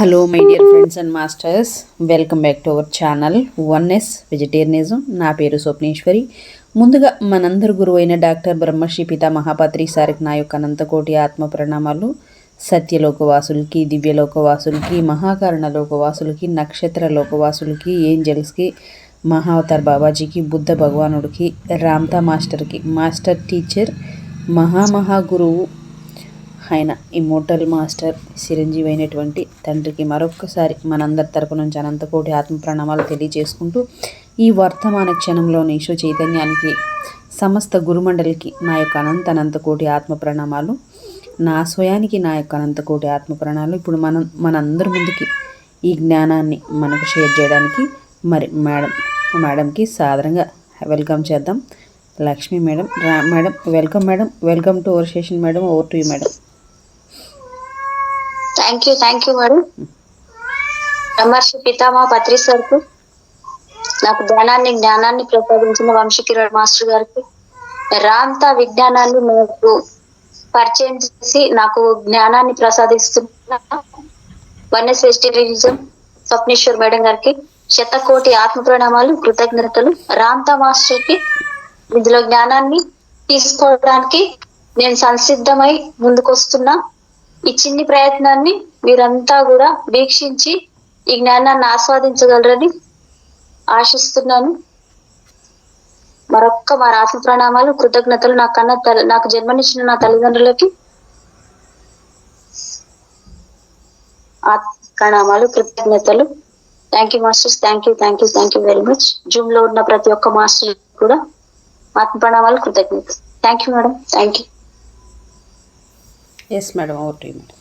Hello my dear friends and masters, welcome back to our channel oneness vegetarianism. నా పేరు స్వప్నేశ్వరి. ముందుగా మనందరి గురువు అయిన డాక్టర్ బ్రహ్మశ్రీ పితామహాపత్రి సారికి నా యొక్క అనంతకోటి ఆత్మ ప్రణామాలు. సత్యలోకవాసులకి, దివ్యలోకవాసులకి, మహాకారణ లోకవాసులకి, నక్షత్ర లోకవాసులకి, ఏంజల్స్కి, మహావతార్ బాబాజీకి, బుద్ధ భగవానుడికి, రామ్తా మాస్టర్కి, మాస్టర్ టీచర్, మహాగురువు ఆయన ఇమ్మోర్టల్ మాస్టర్ చిరంజీవి అయినటువంటి తండ్రికి మరొక్కసారి మనందరి తరపు నుంచి అనంతకోటి ఆత్మ ప్రణామాలు తెలియజేసుకుంటూ, ఈ వర్తమాన క్షణంలోని ఈశ్వ చైతన్యానికి, సమస్త గురుమండలికి నా యొక్క అనంతకోటి ఆత్మ ప్రణామాలు. నా స్వయానికి నా యొక్క అనంతకోటి ఆత్మ ప్రణామాలు. ఇప్పుడు మనందరి ముందుకి ఈ జ్ఞానాన్ని మనకు షేర్ చేయడానికి మరి మేడంకి సాదరంగా వెల్కమ్ చేద్దాం. Lakshmi madam, madam welcome. Madam welcome to our session. Madam over to you madam. Thank you madam. బ్రహ్మర్షి పితామహ పత్రి సార్కు, నాకు జ్ఞానాన్ని ప్రసాదించిన వంశీకిరణ్ మాస్టర్ గారికి, రామ్తా విజ్ఞానాన్ని నాకు పరిచయం చేసి నాకు జ్ఞానాన్ని ప్రసాదిస్తున్న వన్నెస్ వెజిటేరియనిజం స్వప్నేశ్వర్ మేడం గారికి శతకోటి ఆత్మ ప్రణామాలు, కృతజ్ఞతలు. రామ్తా మాస్టర్ కి ఇందులో జ్ఞానాన్ని తీసుకోవడానికి నేను సంసిద్ధమై ముందుకొస్తున్నా. ఈ చిన్ని ప్రయత్నాన్ని మీరంతా కూడా వీక్షించి ఈ జ్ఞానాన్ని ఆస్వాదించగలరని ఆశిస్తున్నాను. మరొక్క మా ఆత్మ ప్రణామాలు, కృతజ్ఞతలు. నాకు జన్మనిచ్చిన నా తల్లిదండ్రులకి ఆత్మ ప్రణామాలు, కృతజ్ఞతలు. Thank you masters. Thank you very much. Zoom లో ఉన్న ప్రతి ఒక్క మాస్టర్ కూడా ఆత్మ ప్రణామాలు, కృతజ్ఞతలు. Thank you madam. Thank you. Yes madam, over to you madam.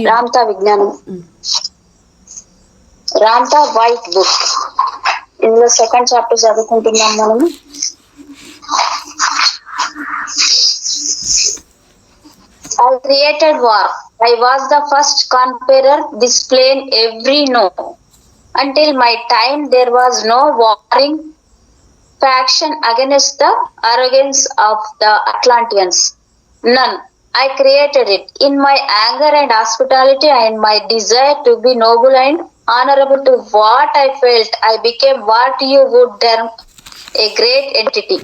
Ramtha విజ్ఞానం, రామ్తా వైట్ బుక్, ఇందులో సెకండ్ చాప్టర్ చదువుకుంటున్నాం మనము. I created war. I was the first conqueror. This plain every no. Until my time, there was no warring faction against the arrogance of the Atlanteans. None. I created it. In my anger and hospitality and my desire to be noble and honorable to what I felt, I became what you would term a great entity.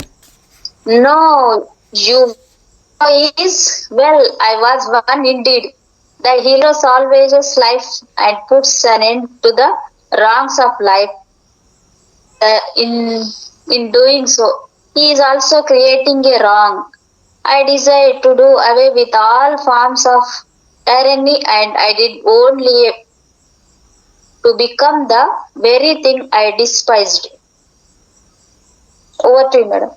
No, you is, well, I was one indeed. The hero salvages life and puts an end to the wrongs of life. In doing so, he is also creating a wrong. I desire to do away with all forms of tyranny, and I did only to become the very thing I despised. Over to you, madam.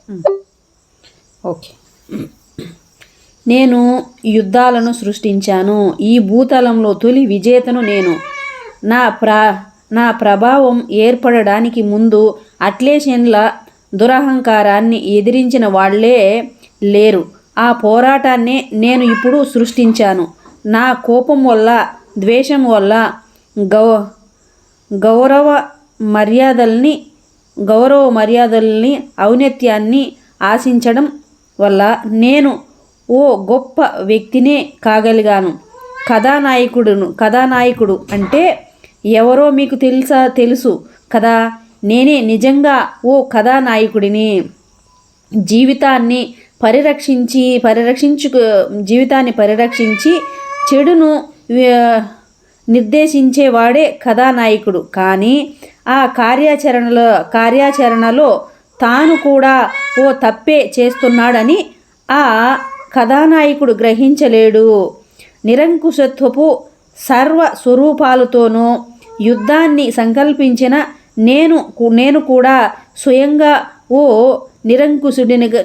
Okay. నేను యుద్ధాలను సృష్టించాను. ఈ భూతలంలో తొలి విజేతను నేను. నా ప్రభావం ఏర్పడడానికి ముందు అట్లేషన్ల దురహంకారాన్ని ఎదిరించిన వాళ్లే లేరు. ఆ పోరాటాన్నే నేను ఇప్పుడు సృష్టించాను. నా కోపం వల్ల, ద్వేషం వల్ల, గౌరవ మర్యాదల్ని ఔన్నత్యాన్ని ఆశించడం వల్ల నేను ఓ గొప్ప వ్యక్తినే కాగలిగాను. కథానాయకుడు అంటే ఎవరో మీకు తెలుసు కదా. నేనే నిజంగా ఓ కథానాయకుడిని. జీవితాన్ని పరిరక్షించి చెడును నిర్దేశించేవాడే కథానాయకుడు. కానీ ఆ కార్యాచరణలో తాను కూడా ఓ తప్పే చేస్తున్నాడని ఆ కథానాయకుడు గ్రహించలేడు. నిరంకుశత్వపు సర్వ స్వరూపాలతోనూ యుద్ధాన్ని సంకల్పించిన నేను కూడా స్వయంగా ఓ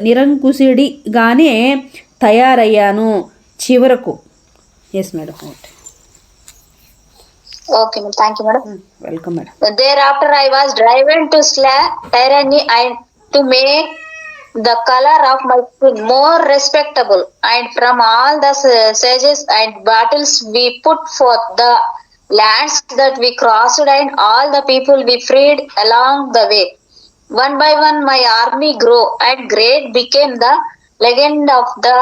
నిరంకుశుడిగానే తయారయ్యాను చివరకు. Yes madam. Okay, thank you, madam. Welcome, madam. Thereafter, I was driven to slay tyranny and to make the color of my skin more respectable. And from all the sages and battles we put forth, the lands that we crossed, and all the people we freed along the way. One by one, my army grew, and great became the legend of the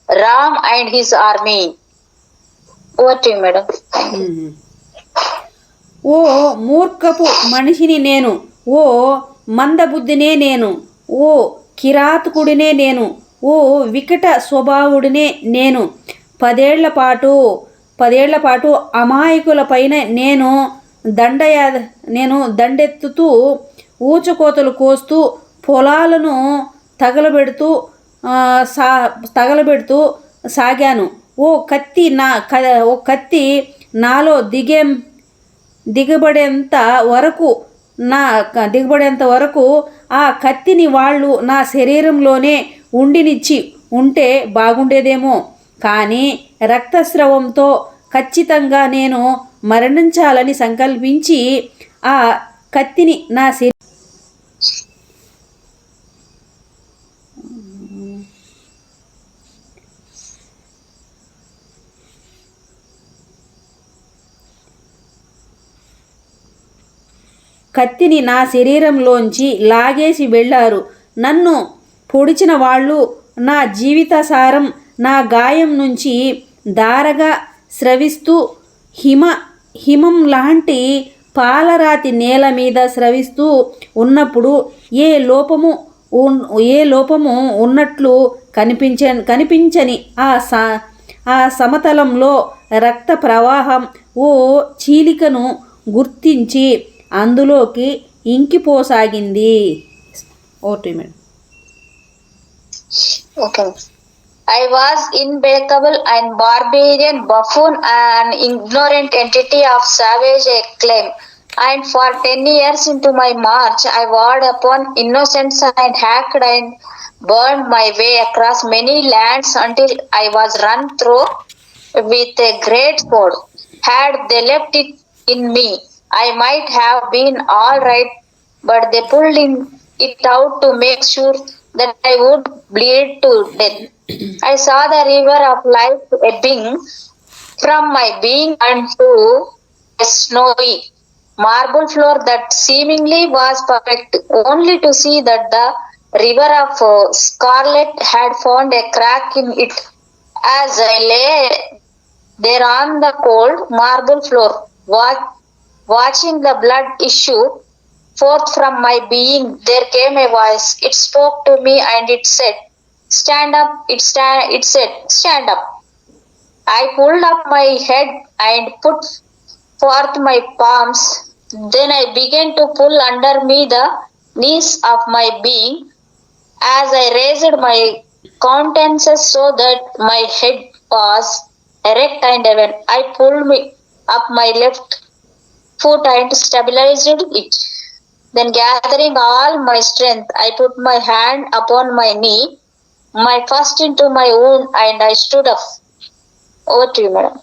Ram and his army. Over to you, madam. ఓ మూర్ఖపు మనిషిని నేను, ఓ మందబుద్ధినే నేను, ఓ కిరాతకుడినే నేను, ఓ వికట స్వభావుడినే నేను. పదేళ్ల పాటు అమాయకుల పైన నేను దండెత్తుతూ ఊచకోతలు కోస్తూ పొలాలను తగలబెడుతూ సాగాను. ఓ కత్తి నాలో దిగబడేంత వరకు ఆ కత్తిని వాళ్ళు నా శరీరంలోనే ఉండినిచ్చి ఉంటే బాగుండేదేమో. కానీ రక్తస్రావంతో ఖచ్చితంగా నేను మరణించాలని సంకల్పించి ఆ కత్తిని నా శరీరంలోంచి లాగేసి వెళ్ళారు. నన్ను పొడిచిన వాళ్ళు నా జీవితసారం నా గాయం నుంచి ధారగా స్రవిస్తూ హిమం లాంటి పాలరాతి నేల మీద స్రవిస్తూ ఉన్నప్పుడు ఏ లోపము ఉన్నట్లు కనిపించని ఆ సమతలంలో రక్త ప్రవాహం ఓ చీలికను గుర్తించి అందులోకి ఇంకిపోసాగింది. Okay. I was implacable and barbarian buffoon, an ignorant entity of savage acclaim. And for 10 years into my march, I warred upon innocents and hacked and burned my way across many lands until I was run through with a great sword. Had they left it in me, I might have been all right, but they pulled it out to make sure that I would bleed to death. I saw the river of life ebbing from my being unto a snowy marble floor that seemingly was perfect, only to see that the river of scarlet had found a crack in it. As I lay there on the cold marble floor, watching the blood issue forth from my being, there came a voice. It spoke to me and it said, "Stand up." It said, "Stand up." I pulled up my head and put forth my palms. Then I began to pull under me the knees of my being. As I raised my countenance so that my head was erect and even, I pulled up my left foot and stabilized it. Then gathering all my strength, I put my hand upon my knee, my first into my wound, and I stood up. Over to you, madam.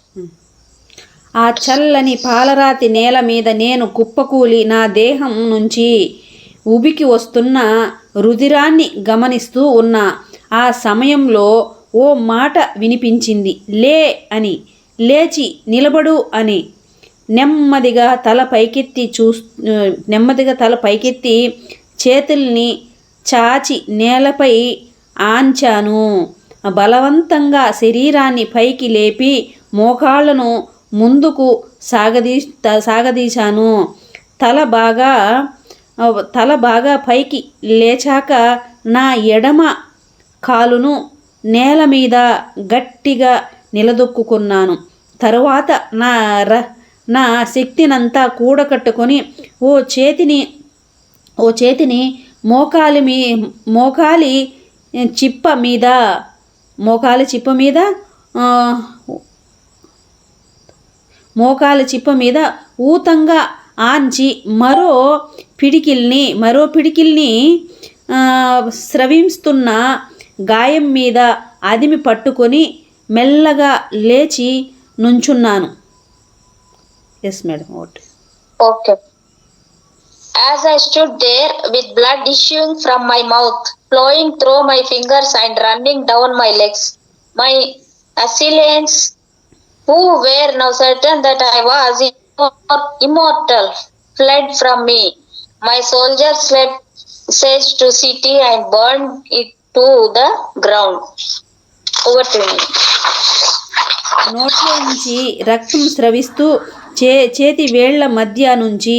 ఆ చల్లని పాలరాతి నేల మీద నేను కుప్పకూలి నా దేహం నుంచి ఉబికి వస్తున్న రుధిరాన్ని గమనిస్తూ ఉన్నా. ఆ సమయంలో ఓ మాట వినిపించింది. లే అని, లేచి నిలబడు అని. నెమ్మదిగా తల పైకెత్తి చేతుల్ని చాచి నేలపై ఆంచాను. బలవంతంగా శరీరాన్ని పైకి లేపి మోకాళ్లను ముందుకు సాగదీశాను. తల బాగా పైకి లేచాక నా ఎడమ కాలును నేల మీద గట్టిగా నిలదొక్కుకున్నాను. తరువాత నా శక్తినంతా కూడకట్టుకొని ఓ చేతిని మోకాలి చిప్ప మీద ఊతంగా ఆంచి మరో పిడికిల్ని స్రవిస్తున్న గాయం మీద అదిమి పట్టుకొని మెల్లగా లేచి నుంచున్నాను. Yes madam. Okay. As I stood there with blood issuing from my mouth, flowing through my fingers and running down my legs, my assailants, who were now certain that I was in immortal, fled from me. My soldiers fled siege to city and burned it to the ground. Over to me. నోట్లో నుంచి రక్తం స్రవిస్తూ చేతి వేళ్ల మధ్య నుంచి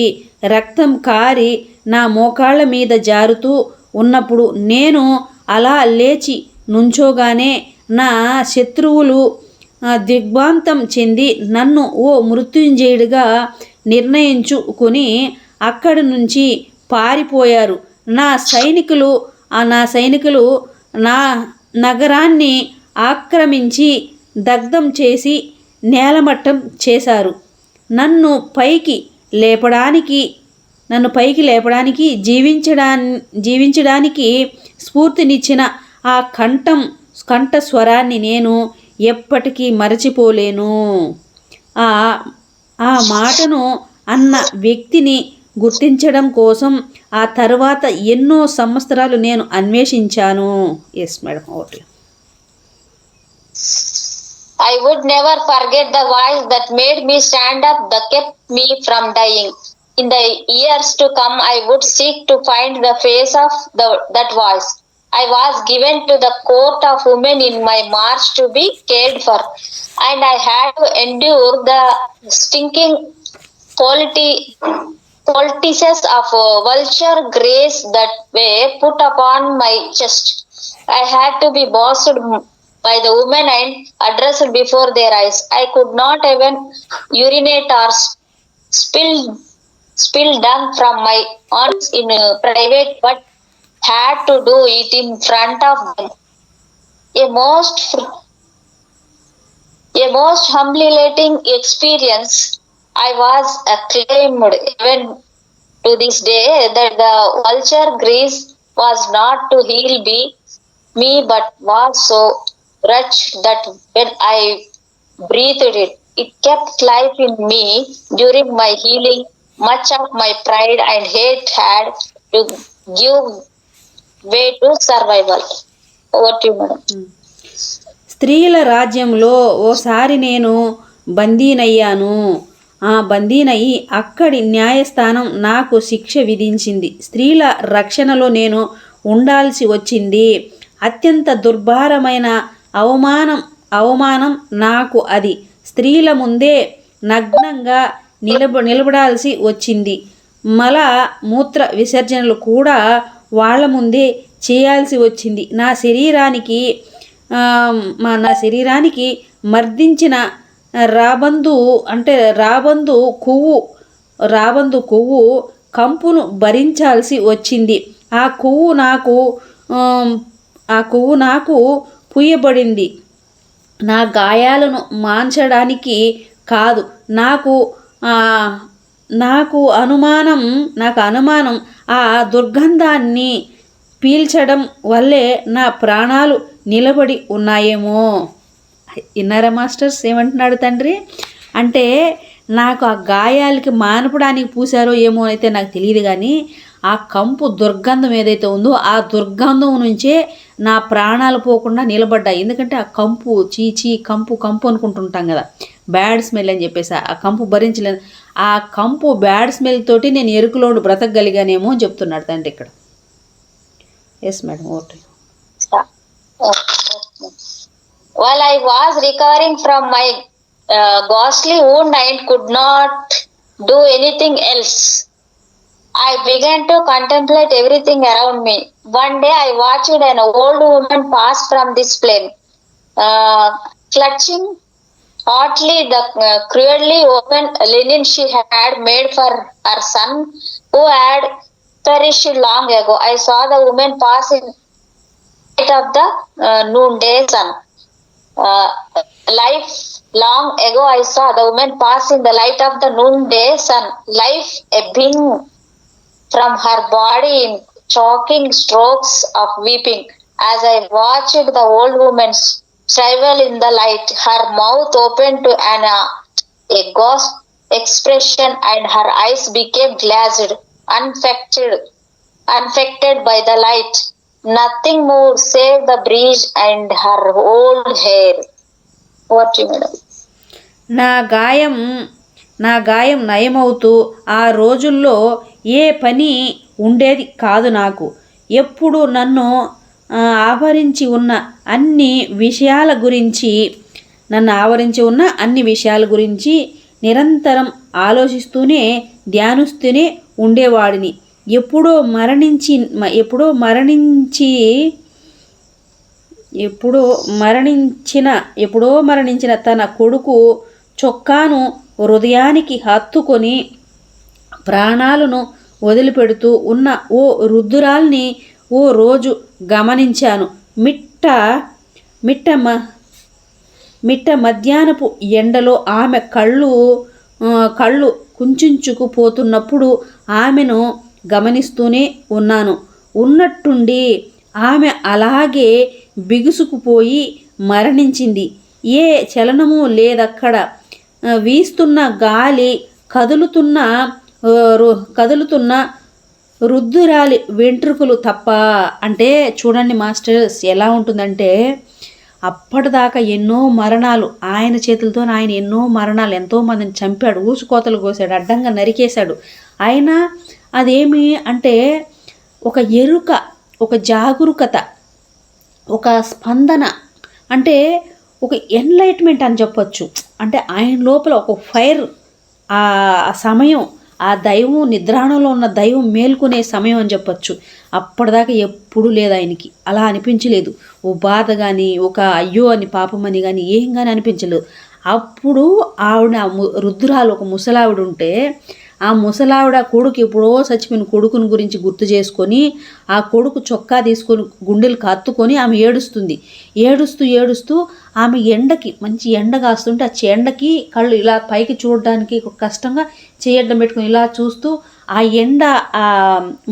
రక్తం కారి నా మోకాళ్ళ మీద జారుతూ ఉన్నప్పుడు నేను అలా లేచి నుంచోగానే నా శత్రువులు దిగ్భ్రాంతం చెంది నన్ను ఓ మృత్యుంజయుడిగా నిర్ణయించుకొని అక్కడి నుంచి పారిపోయారు. నా సైనికులు నా నగరాన్ని ఆక్రమించి దగ్ధం చేసి నేలమట్టం చేశారు. నన్ను పైకి లేపడానికి జీవించడానికి స్ఫూర్తినిచ్చిన ఆ కంఠస్వరాన్ని నేను ఎప్పటికీ మరచిపోలేను. ఆ మాటను అన్న వ్యక్తిని గుర్తించడం కోసం ఆ తర్వాత ఎన్నో సంవత్సరాలు నేను అన్వేషించాను. Yes madam, okay. I would never forget the voice that made me stand up, that kept me from dying. In the years to come, I would seek to find the face of that voice. I was given to the court of women in my march to be cared for, and I had to endure the stinking politics of vulture grace that were put upon my chest. I had to be bossed by the women and addressed before their eyes. I could not even urinate or spill dung from my aunts in private, but had to do it in front of them. A most humiliating experience. I was acclaimed even to this day that the vulture grease was not to heal me but was so rich that when I breathed it, it kept life in me during my healing. Much of my pride and hate had to give way to survival. Over to you, madam. స్త్రీల రాజ్యంలో ఓసారి నేను బందీనయ్యాను. బందీనయ్యి అక్కడి న్యాయస్థానం నాకు శిక్ష విధించింది. స్త్రీల రక్షణలో నేను ఉండాల్సి వచ్చింది. అత్యంత దుర్భరమైన అవమానం నాకు అది. స్త్రీల ముందే నగ్నంగా నిలబడాల్సి వచ్చింది. మూత్ర విసర్జనలు కూడా వాళ్ళ ముందే చేయాల్సి వచ్చింది. నా శరీరానికి మర్దించిన రాబందు కొవ్వు కంపును భరించాల్సి వచ్చింది. ఆ కొవ్వు నాకు పూయబడింది. నా గాయాలను మాన్చడానికి కాదు. నాకు అనుమానం ఆ దుర్గంధాన్ని పీల్చడం వల్లే నా ప్రాణాలు నిలబడి ఉన్నాయేమో. విన్నారా మాస్టర్స్ ఏమంటున్నాడు తండ్రి? అంటే నాకు ఆ గాయాలకి మానపడానికి పూసారో ఏమో అయితే నాకు తెలియదు, కానీ ఆ కంపు దుర్గంధం ఏదైతే ఉందో ఆ దుర్గంధం నుంచే నా ప్రాణాలు పోకుండా నిలబడ్డాయి. ఎందుకంటే ఆ కంపు కంపు అనుకుంటుంటాం కదా, బ్యాడ్ స్మెల్ అని చెప్పేసి ఆ కంపు భరించలేదు. ఆ కంపు బ్యాడ్ స్మెల్ తోటి నేను ఎరుకులోడు బ్రతకగలిగానేమో అని చెప్తున్నాడు తండ్రి ఇక్కడ. Yes madam, okay. While I was recovering from my ghastly wound and could not do anything else, I began to contemplate everything around me. One day I watched an old woman pass from this plane, clutching hotly the cruelly open linen she had made for her son, who had perished long ago. I saw the woman pass in light of the noonday sun. Long ago I saw the woman pass in the light of the noonday sun, life ebbing from her body in choking strokes of weeping. As I watched the old woman shrivel in the light, her mouth opened to a ghost expression and her eyes became glazed, unaffected by the light. Nothing moved save the breeze and her old hair. What you, madam? నా గాయం నా గాయం నయమవుతూ ఆ రోజుల్లో ఏ పని ఉండేది కాదు నాకు. ఎప్పుడు నన్ను ఆవరించి ఉన్న అన్ని విషయాల గురించి నిరంతరం ఆలోచిస్తూనే ధ్యానిస్తూనే ఉండేవాడిని. ఎప్పుడో మరణించిన తన కొడుకు చొక్కాను హృదయానికి హత్తుకొని ప్రాణాలను వదిలిపెడుతూ ఉన్న ఓ వృద్ధురాల్ని ఓ రోజు గమనించాను. మిట్ట మధ్యాహ్నపు ఎండలో ఆమె కళ్ళు కుంచుకుపోతున్నప్పుడు ఆమెను గమనిస్తూనే ఉన్నాను. ఉన్నట్టుండి ఆమె అలాగే బిగుసుకుపోయి మరణించింది. ఏ చలనము లేదక్కడ. వీస్తున్న గాలి, కదులుతున్న వృద్ధురాలి వెంట్రుకలు తప్ప. అంటే చూడండి మాస్టర్స్, ఎలా ఉంటుందంటే అప్పటిదాకా ఎన్నో మరణాలు, ఆయన చేతులతో ఆయన ఎన్నో మరణాలు, ఎంతోమందిని చంపాడు, ఊచుకోతలు కోసాడు, అడ్డంగా నరికేశాడు. అయినా అదేమి అంటే ఒక ఎరుక, ఒక జాగరూకత, ఒక స్పందన, అంటే ఒక ఎన్లైట్మెంట్ అని చెప్పొచ్చు. అంటే ఆయన లోపల ఒక ఫైర్, ఆ సమయం, ఆ దైవం, నిద్రాణంలో ఉన్న దైవం మేల్కొనే సమయం అని చెప్పొచ్చు. అప్పటిదాకా ఎప్పుడూ లేదు ఆయనకి. అలా అనిపించలేదు. ఓ బాధ కానీ, ఒక అయ్యో అని పాపమని కానీ ఏం కానీ అనిపించలేదు. అప్పుడు ఆవిడ రుద్రాలు, ఒక ముసలావిడ ఉంటే ఆ ముసలావిడ కొడుకు ఎప్పుడో చచ్చిపోయిన కొడుకుని గురించి గుర్తు చేసుకొని ఆ కొడుకు చొక్కా తీసుకొని గుండెలు కత్తుకొని ఆమె ఏడుస్తూ ఆమె ఎండకి, మంచి ఎండ కాస్తుంటే ఆ ఎండకి కళ్ళు ఇలా పైకి చూడడానికి కష్టంగా చేయడం పెట్టుకొని ఇలా చూస్తూ ఆ ఎండ ఆ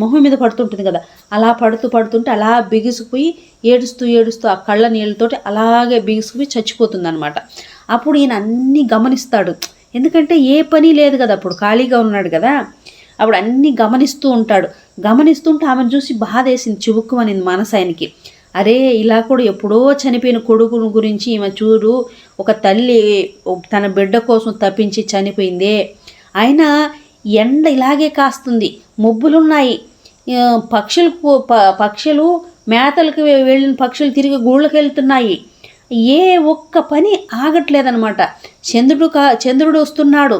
మొహం మీద పడుతుంటుంది కదా, అలా పడుతుంటే అలా బిగుసుకుపోయి ఏడుస్తూ ఆ కళ్ళ నీళ్ళతోటి అలాగే బిగుసుకుపోయి చచ్చిపోతుంది అనమాట. అప్పుడు ఈయన అన్నీ గమనిస్తాడు. ఎందుకంటే ఏ పని లేదు కదా, అప్పుడు ఖాళీగా ఉన్నాడు కదా. అప్పుడు అన్నీ గమనిస్తూ ఉంటాడు. గమనిస్తుంటే ఆమెను చూసి బాధ వేసింది, చివుక్కుమనింది మనసు ఆయనకి. అరే, ఇలా కూడా ఎప్పుడో చనిపోయిన కొడుకుని గురించి ఈమె చూడు, ఒక తల్లి తన బిడ్డ కోసం తప్పించి చనిపోయిందే. అయినా ఎండ ఇలాగే కాస్తుంది, మబ్బులున్నాయి, పక్షులు మేతలకు వెళ్ళిన పక్షులు తిరిగి గూళ్ళకి వెళ్తున్నాయి. ఏ ఒక్క పని ఆగట్లేదనమాట. చంద్రుడు వస్తున్నాడు,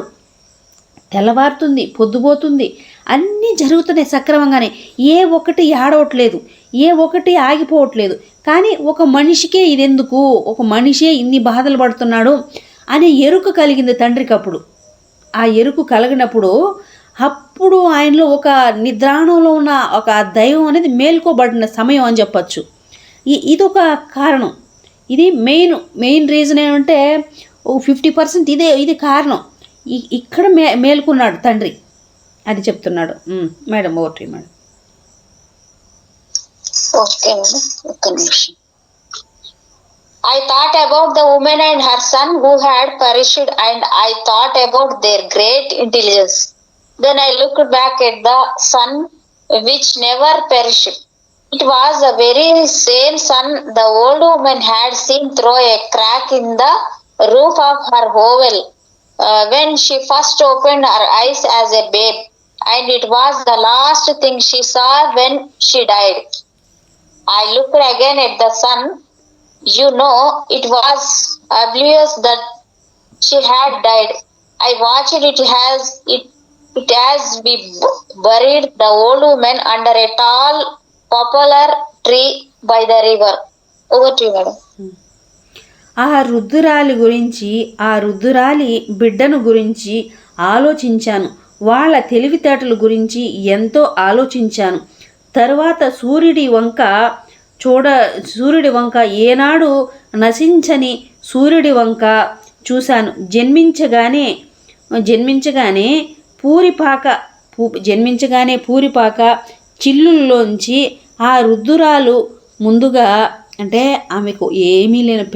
తెల్లవారుతుంది, పొద్దుపోతుంది, అన్నీ జరుగుతున్నాయి సక్రమంగానే. ఏ ఒక్కటి ఆడవట్లేదు, ఏ ఒక్కటి ఆగిపోవట్లేదు. కానీ ఒక మనిషికే ఇదెందుకు, ఒక మనిషే ఇన్ని బాధలు పడుతున్నాడు అనే ఎరుక కలిగింది తండ్రికి. అప్పుడు ఆ ఎరుకు కలిగినప్పుడు అప్పుడు ఆయనలో ఒక నిద్రాణంలో ఉన్న ఒక దైవం అనేది మేల్కోబడిన సమయం అని చెప్పచ్చు. ఇదొక కారణం. ఇది మెయిన్ రీజన్ ఏమంటే 50% ఇది కారణం. ఇక్కడ మేల్కొన్నాడు తండ్రి, అది చెప్తున్నాడు. Madam okay madam. Okay madam, ఒక్క నిమిషం. I thought about the woman and her son who had perished, and I thought about their great intelligence. Then I looked back at the sun which never perished. It was the very same sun the old woman had seen through a crack in the roof of her hovel when she first opened her eyes as a babe, and it was the last thing she saw when she died. I looked again at the sun. It was obvious that she had died. I watched it as we buried the old woman under a tall poplar tree by the river. Over to you, madam. ఆ రుద్దురాలి బిడ్డను గురించి ఆలోచించాను. వాళ్ళ తెలివితేటల గురించి ఎంతో ఆలోచించాను. తర్వాత సూర్యుడి వంక ఏనాడు నశించని సూర్యుడి వంక చూశాను. జన్మించగానే పూరిపాక చిల్లుల్లోంచి ఆ రుద్దురాలు ముందుగా, అంటే ఆమెకు ఏమీ లేని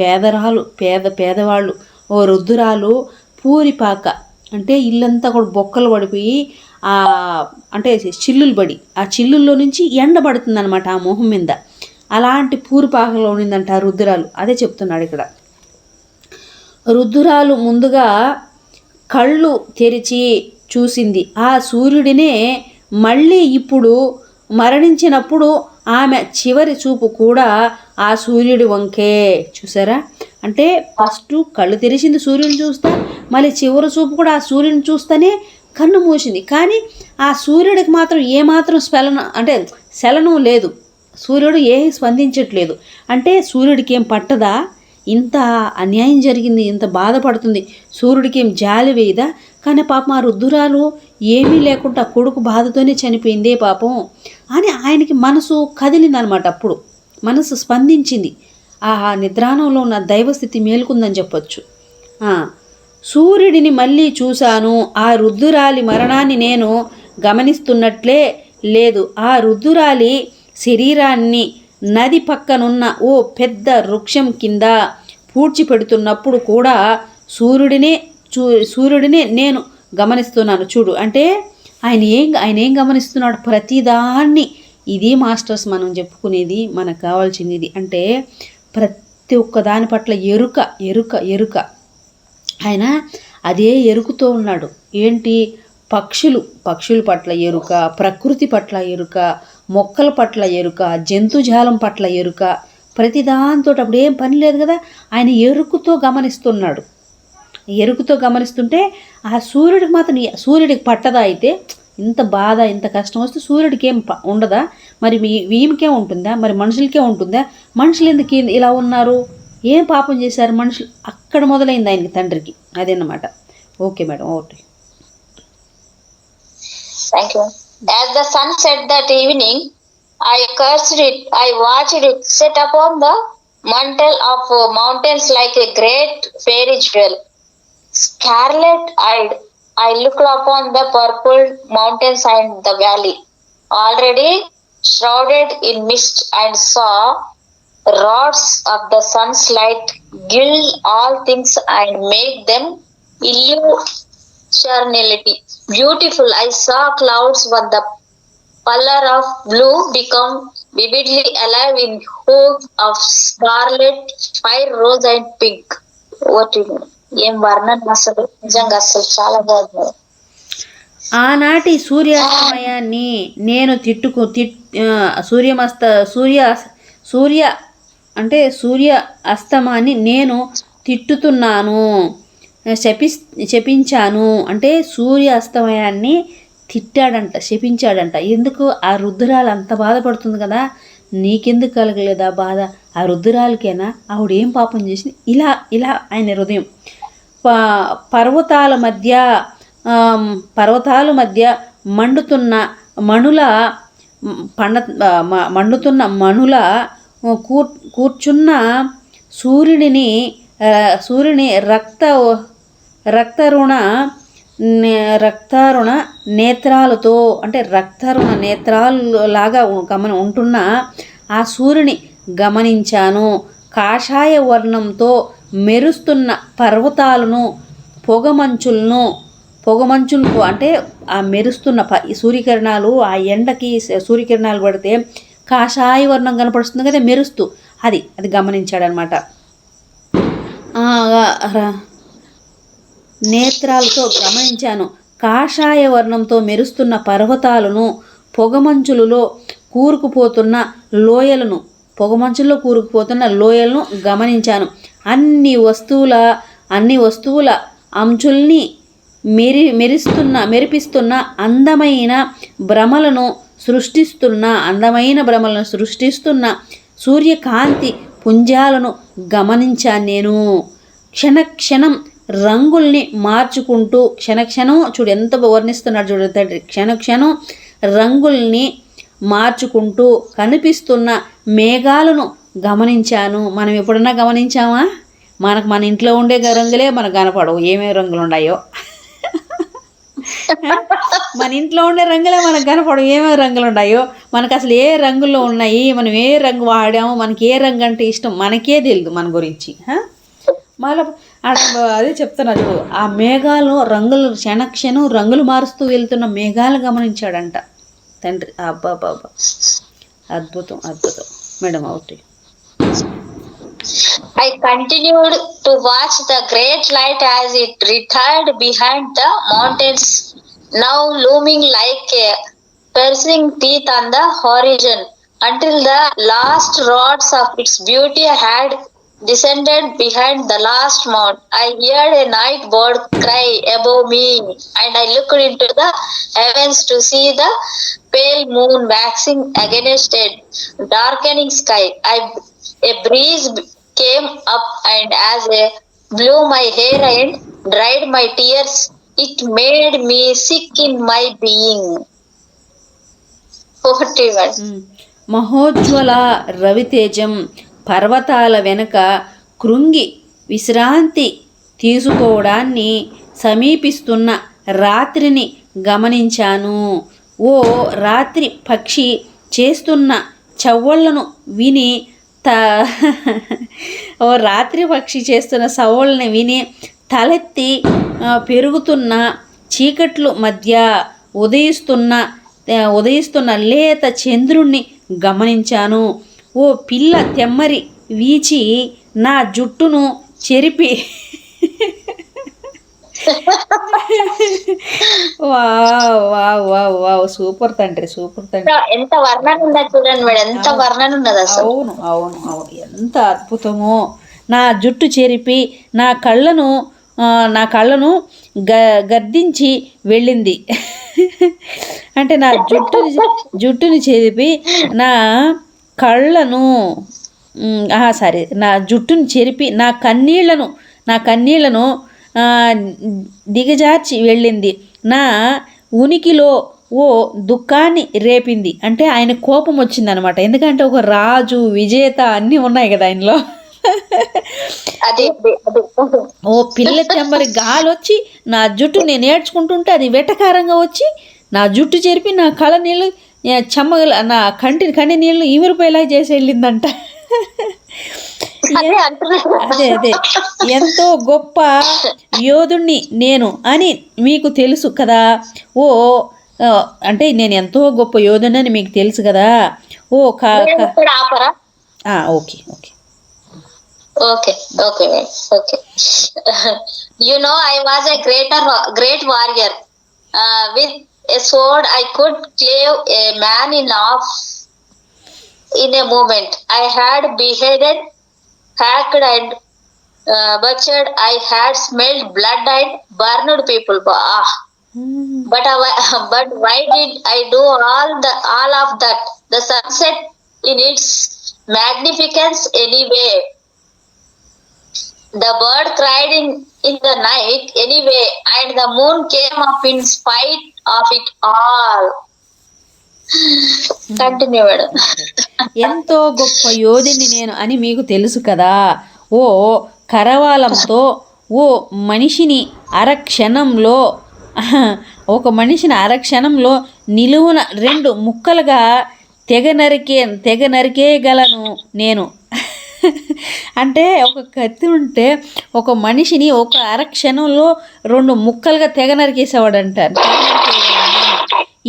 పేదవాళ్ళు ఓ రుద్దురాలు పూరిపాక అంటే ఇల్లంతా కూడా బొక్కలు పడిపోయి అంటే చిల్లులు పడి ఆ చిల్లుల్లో నుంచి ఎండబడుతుంది అనమాట ఆ మొహం మీద. అలాంటి పూరిపాకలో ఉండిందంట ఆ రుద్దురాలు. అదే చెప్తున్నాడు ఇక్కడ. రుద్దురాలు ముందుగా కళ్ళు తెరిచి చూసింది. ఆ సూర్యుడినే మళ్ళీ ఇప్పుడు మరణించినప్పుడు ఆమె చివరి చూపు కూడా ఆ సూర్యుడి వంకే. చూసారా? అంటే ఫస్ట్ కళ్ళు తెరిచింది సూర్యుని చూస్తా, మళ్ళీ చివరి చూపు కూడా ఆ సూర్యుని చూస్తేనే కన్ను మూసింది. కానీ ఆ సూర్యుడికి మాత్రం ఏమాత్రం చలనం లేదు. సూర్యుడు ఏం స్పందించట్లేదు. అంటే సూర్యుడికి ఏం పట్టదా? ఇంత అన్యాయం జరిగింది, ఇంత బాధపడుతుంది, సూర్యుడికి ఏం జాలి వేయదా? కానీ పాపం ఆ వృద్ధురాలు ఏమీ లేకుండా కొడుకు బాధతోనే చనిపోయిందే పాపం అని ఆయనకి మనసు కదిలిందనమాట. అప్పుడు మనసు స్పందించింది. ఆ నిద్రాణంలో ఉన్న దైవస్థితి మేలుకుందని చెప్పొచ్చు. సూర్యుడిని మళ్ళీ చూశాను. ఆ వృద్ధురాలి మరణాన్ని నేను గమనిస్తున్నట్లే లేదు. ఆ వృద్ధురాలి శరీరాన్ని నది పక్కనున్న ఓ పెద్ద వృక్షం కింద పూడ్చిపెడుతున్నప్పుడు కూడా సూర్యుడినే నేను గమనిస్తున్నాను. చూడు, అంటే ఆయన ఏం గమనిస్తున్నాడు? ప్రతిదాన్ని. ఇది మాస్టర్స్ మనం చెప్పుకునేది, మనకు కావాల్సింది అంటే ప్రతి ఒక్క దాని పట్ల ఎరుక. ఆయన అదే ఎరుకుతో ఉన్నాడు. ఏంటి? పక్షుల పట్ల ఎరుక, ప్రకృతి పట్ల ఎరుక, మొక్కల పట్ల ఎరుక, జంతుజాలం పట్ల ఎరుక. ప్రతిదాంతో అప్పుడు ఏం పని లేదు కదా, ఆయన ఎరుకుతో గమనిస్తున్నాడు. ఎరుకుతో గమనిస్తుంటే ఆ సూర్యుడికి పట్టదా? అయితే ఇంత బాధ, ఇంత కష్టం వస్తే సూర్యుడికి ఏం ఉండదా? మరి వీమికే ఉంటుందా? మరి మనుషులకే ఉంటుందా? మనుషులు ఎందుకు ఇలా ఉన్నారు? ఏం పాపం చేశారు మనుషులు? అక్కడ మొదలైంది ఆయనకి, తండ్రికి. అదేన్నమాట. Okay madam, okay. Thank you. As the sun set that evening, I cursed it. I watched it set upon the mantle of mountains like a great fairy jewel. Scarlet-eyed, I looked upon the purple mountains and the valley, already shrouded in mist, and saw rods of the sun's light gild all things and make them illusionality beautiful. I saw clouds with the color of blue become vividly alive in hues of scarlet, fire, rose and pink. What do you ఏం వర్ణన అసలు, నిజంగా అసలు చాలా బాగుంది. ఆనాటి సూర్యాస్తమయాన్ని నేను సూర్య అస్తమాన్ని నేను తిట్టుతున్నాను, శపించాను. అంటే సూర్య అస్తమయాన్ని తిట్టాడంట, శపించాడంట. ఎందుకు? ఆ రుద్రాలు అంత బాధపడుతుంది కదా, నీకెందుకు కలగలేదా బాధ? ఆ రుద్రాలకేనా? ఆవిడ ఏం పాపం చేసింది? ఇలా ఆయన హృదయం. పర్వతాల మధ్య మండుతున్న మణుల కూర్చున్న సూర్యుని రక్తరుణ నేత్రాలతో, అంటే రక్తరుణ నేత్రాలు లాగా ఉంటున్న ఆ సూర్యుని గమనించాను. కాషాయ వర్ణంతో మెరుస్తున్న పర్వతాలను, పొగమంచులకు అంటే ఆ మెరుస్తున్న సూర్యకిరణాలు, ఆ ఎండకి సూర్యకిరణాలు పడితే కాషాయ వర్ణం కనపడుతుంది కదా మెరుస్తూ, అది గమనించాడనమాట. నేత్రాలతో గమనించాను. కాషాయ వర్ణంతో మెరుస్తున్న పర్వతాలను, పొగమంచుల్లో కూరుకుపోతున్న లోయలను గమనించాను. అన్ని వస్తువుల అంచుల్ని మెరిపిస్తున్న అందమైన భ్రమలను సృష్టిస్తున్న సూర్యకాంతి పుంజాలను గమనించాను నేను. క్షణక్షణం రంగుల్ని మార్చుకుంటూ, క్షణక్షణం చూడు ఎంత వర్ణిస్తున్నాడు చూడు తండ్రి, క్షణక్షణం రంగుల్ని మార్చుకుంటూ కనిపిస్తున్న మేఘాలను గమనించాను. మనం ఎప్పుడన్నా గమనించామా? మన ఇంట్లో ఉండే రంగులే మనకు కనపడవు, ఏమేమి రంగులు ఉన్నాయో. మన ఇంట్లో ఉండే రంగులే మనకు కనపడవు, ఏమేమి రంగులు ఉన్నాయో. మనకు అసలు ఏ రంగుల్లో ఉన్నాయి, మనం ఏ రంగు వాడాము, మనకి ఏ రంగు అంటే ఇష్టం మనకే తెలియదు మన గురించి. మళ్ళీ అదే చెప్తున్నా చూడు, ఆ మేఘాలు రంగులు క్షణక్షణం రంగులు మారుస్తూ వెళ్తున్న మేఘాలు గమనించాడంట తండ్రి. అబ్బా అద్భుతం మేడం. అవుతాయి. I continued to watch the great light as it retired behind the mountains, now looming like a piercing teeth on the horizon, until the last rods of its beauty had descended behind the last mount. I heard a night bird cry above me, and I looked into the heavens to see the pale moon waxing against a darkening sky. A breeze came up, and as it blew my hair and dried my tears, it made me sick in my being. Over to you, madam. మహోజ్వల రవితేజం పర్వతాల వెనుక కృంగి విశ్రాంతి తీసుకోవడాన్ని సమీపిస్తున్న రాత్రిని గమనించాను. ఓ రాత్రి పక్షి చేస్తున్న చవ్వళ్ళను విని ఓ రాత్రి పక్షి చేస్తున్న సవ్వళ్ళని విని తలెత్తి పెరుగుతున్న చీకట్లు మధ్య ఉదయిస్తున్న లేత చంద్రుణ్ణి గమనించాను. ఓ పిల్ల తెమ్మరి వీచి నా జుట్టును చెరిపి wow wow wow wow super తండ్రి, సూపర్ తండ్రి. ఎంత వర్ణన ఉన్నది చూడండి మేడం, ఎంత వర్ణన ఉన్నది అసలు. అవును అవును అవును, ఎంత అద్భుతమో. నా జుట్టు చెరిపి నా కళ్ళను గద్దించి వెళ్ళింది. అంటే నా జుట్టుని చెరిపి నా కళ్ళను నా జుట్టుని చెరిపి నా కన్నీళ్లను దిగజార్చి వెళ్ళింది. నా ఉనికిలో ఓ దుఃఖాన్ని రేపింది. అంటే ఆయన కోపం వచ్చిందనమాట. ఎందుకంటే ఒక రాజు విజేత అన్నీ ఉన్నాయి కదా ఆయనలో. ఓ పిల్ల తెమ్మరి గాలి వచ్చి నా జుట్టు నేను ఏడ్చుకుంటుంటే అది వెటకారంగా వచ్చి నా జుట్టు చెరిపి నా కళ్ళ నీళ్ళు చెమ్మగల నా కంటి నీళ్ళు ఈమిరిపోయేలా చేసి వెళ్ళిందంట. అదే ఎంతో గొప్ప యోధుణ్ణి నేను అని మీకు తెలుసు కదా. అంటే నేను ఎంతో గొప్ప యోధుణ్ణి అని మీకు తెలుసు కదా. Okay. I was a great warrior. With a sword, I could clave a man in half in a moment. I had beheaded, hacked, and butchered. I had smelled blood and burned people. But why did I do all of that? The sunset in its magnificence anyway. The bird cried in the night anyway, and the moon came up in spite of it all. Continue, madam. ఎంతో గొప్ప యోధిని నేను అని మీకు తెలుసు కదా. ఓ కరవాలంతో ఒక మనిషిని అరక్షణంలో నిలువున 2 ముక్కలుగా తెగ నరికేయగలను నేను. అంటే ఒక కత్తి ఉంటే ఒక మనిషిని ఒక అరక్షణంలో 2 ముక్కలుగా తెగ నరికేసేవాడు అంటారు.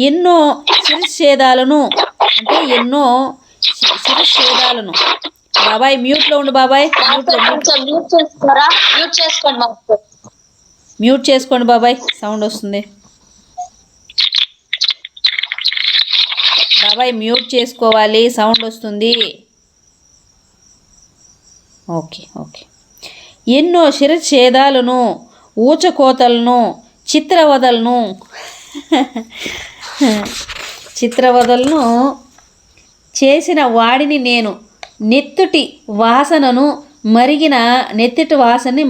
ఎన్నో శిరశ్ఛేదాలను బాబాయ్ మ్యూట్లో ఉండు బాబాయ్, మ్యూట్ చేసుకోండి బాబాయ్, సౌండ్ వస్తుంది. బాబాయ్ మ్యూట్ చేసుకోవాలి, సౌండ్ వస్తుంది. ఓకే. ఎన్నో శిరఛేదాలను, ఊచకోతలను, చిత్రవదలను చేసిన వాడిని నేను. నెత్తుటి వాసనని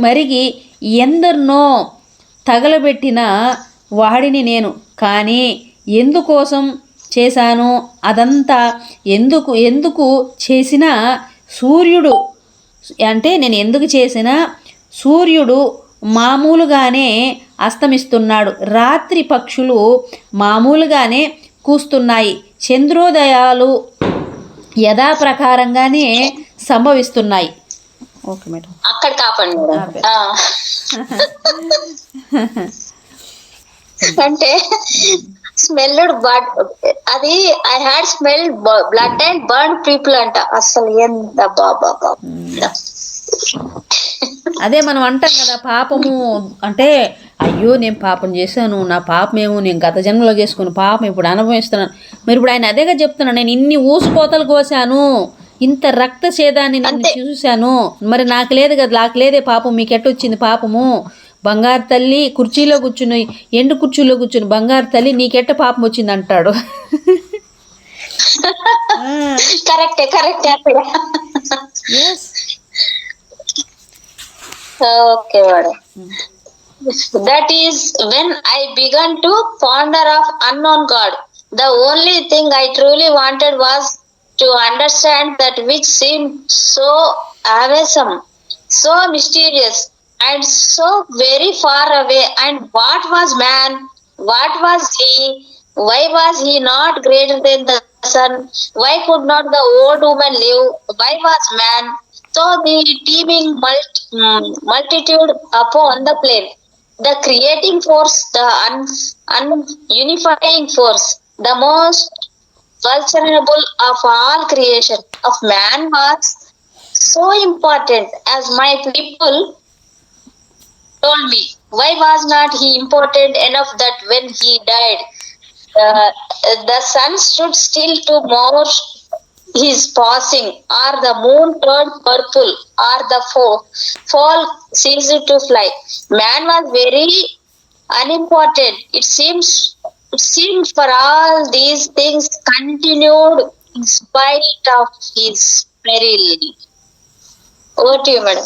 మరిగి ఎందరినో తగలబెట్టిన వాడిని నేను. కానీ ఎందుకోసం చేశాను అదంతా? ఎందుకు చేసినా సూర్యుడు మామూలుగానే అస్తమిస్తున్నాడు. రాత్రి పక్షులు మామూలుగానే కూస్తున్నాయి. చంద్రోదయాలు యథాప్రకారంగానే సంభవిస్తున్నాయి. ఓకే మేడం, అక్కడ కాపండి. అంటే స్మెల్డ్ బర్డ్, అది I had smelled blood and burn people అంట. అసలు ఎంత బాబా అదే మనం అంటాం కదా, పాపము అంటే అయ్యో నేను పాపం చేశాను, నా పాపమేమో నేను గత జన్మలో చేసుకున్న పాపం ఇప్పుడు అనుభవిస్తున్నాను. మరి ఇప్పుడు ఆయన అదేగా చెప్తున్నాను, నేను ఇన్ని ఊసుకోతలు కోసాను, ఇంత రక్తఛేదాన్ని నేను అంతే. చూశాను, మరి నాకు లేదు కదా, నాకు లేదే పాపం, మీకు ఎట్టొచ్చింది పాపము? బంగారు తల్లి కుర్చీలో కూర్చుని, ఎండు కుర్చీలో కూర్చుని బంగారు తల్లి నీకెట్ట పాపం వచ్చింది అంటాడు. కరెక్టే అక్కడ. Yes. Okay madam. That is when I began to ponder of unknown God. The only thing I truly wanted was to understand that which seemed so awesome, so mysterious, and so very far away. And what was man? What was he? Why was he not greater than the sun? Why could not the old woman live? Why was man so the teeming multitude upon the plane? The creating force, the unifying force, the most vulnerable of all creation of man was so important as my people told me. Why was not he important enough that when he died, uh, the sun stood still to mourn his passing, or the moon turned purple, or the fall ceased to fly? Man was very unimportant. It seemed for all these things continued in spite of his peril. Over to you, madam.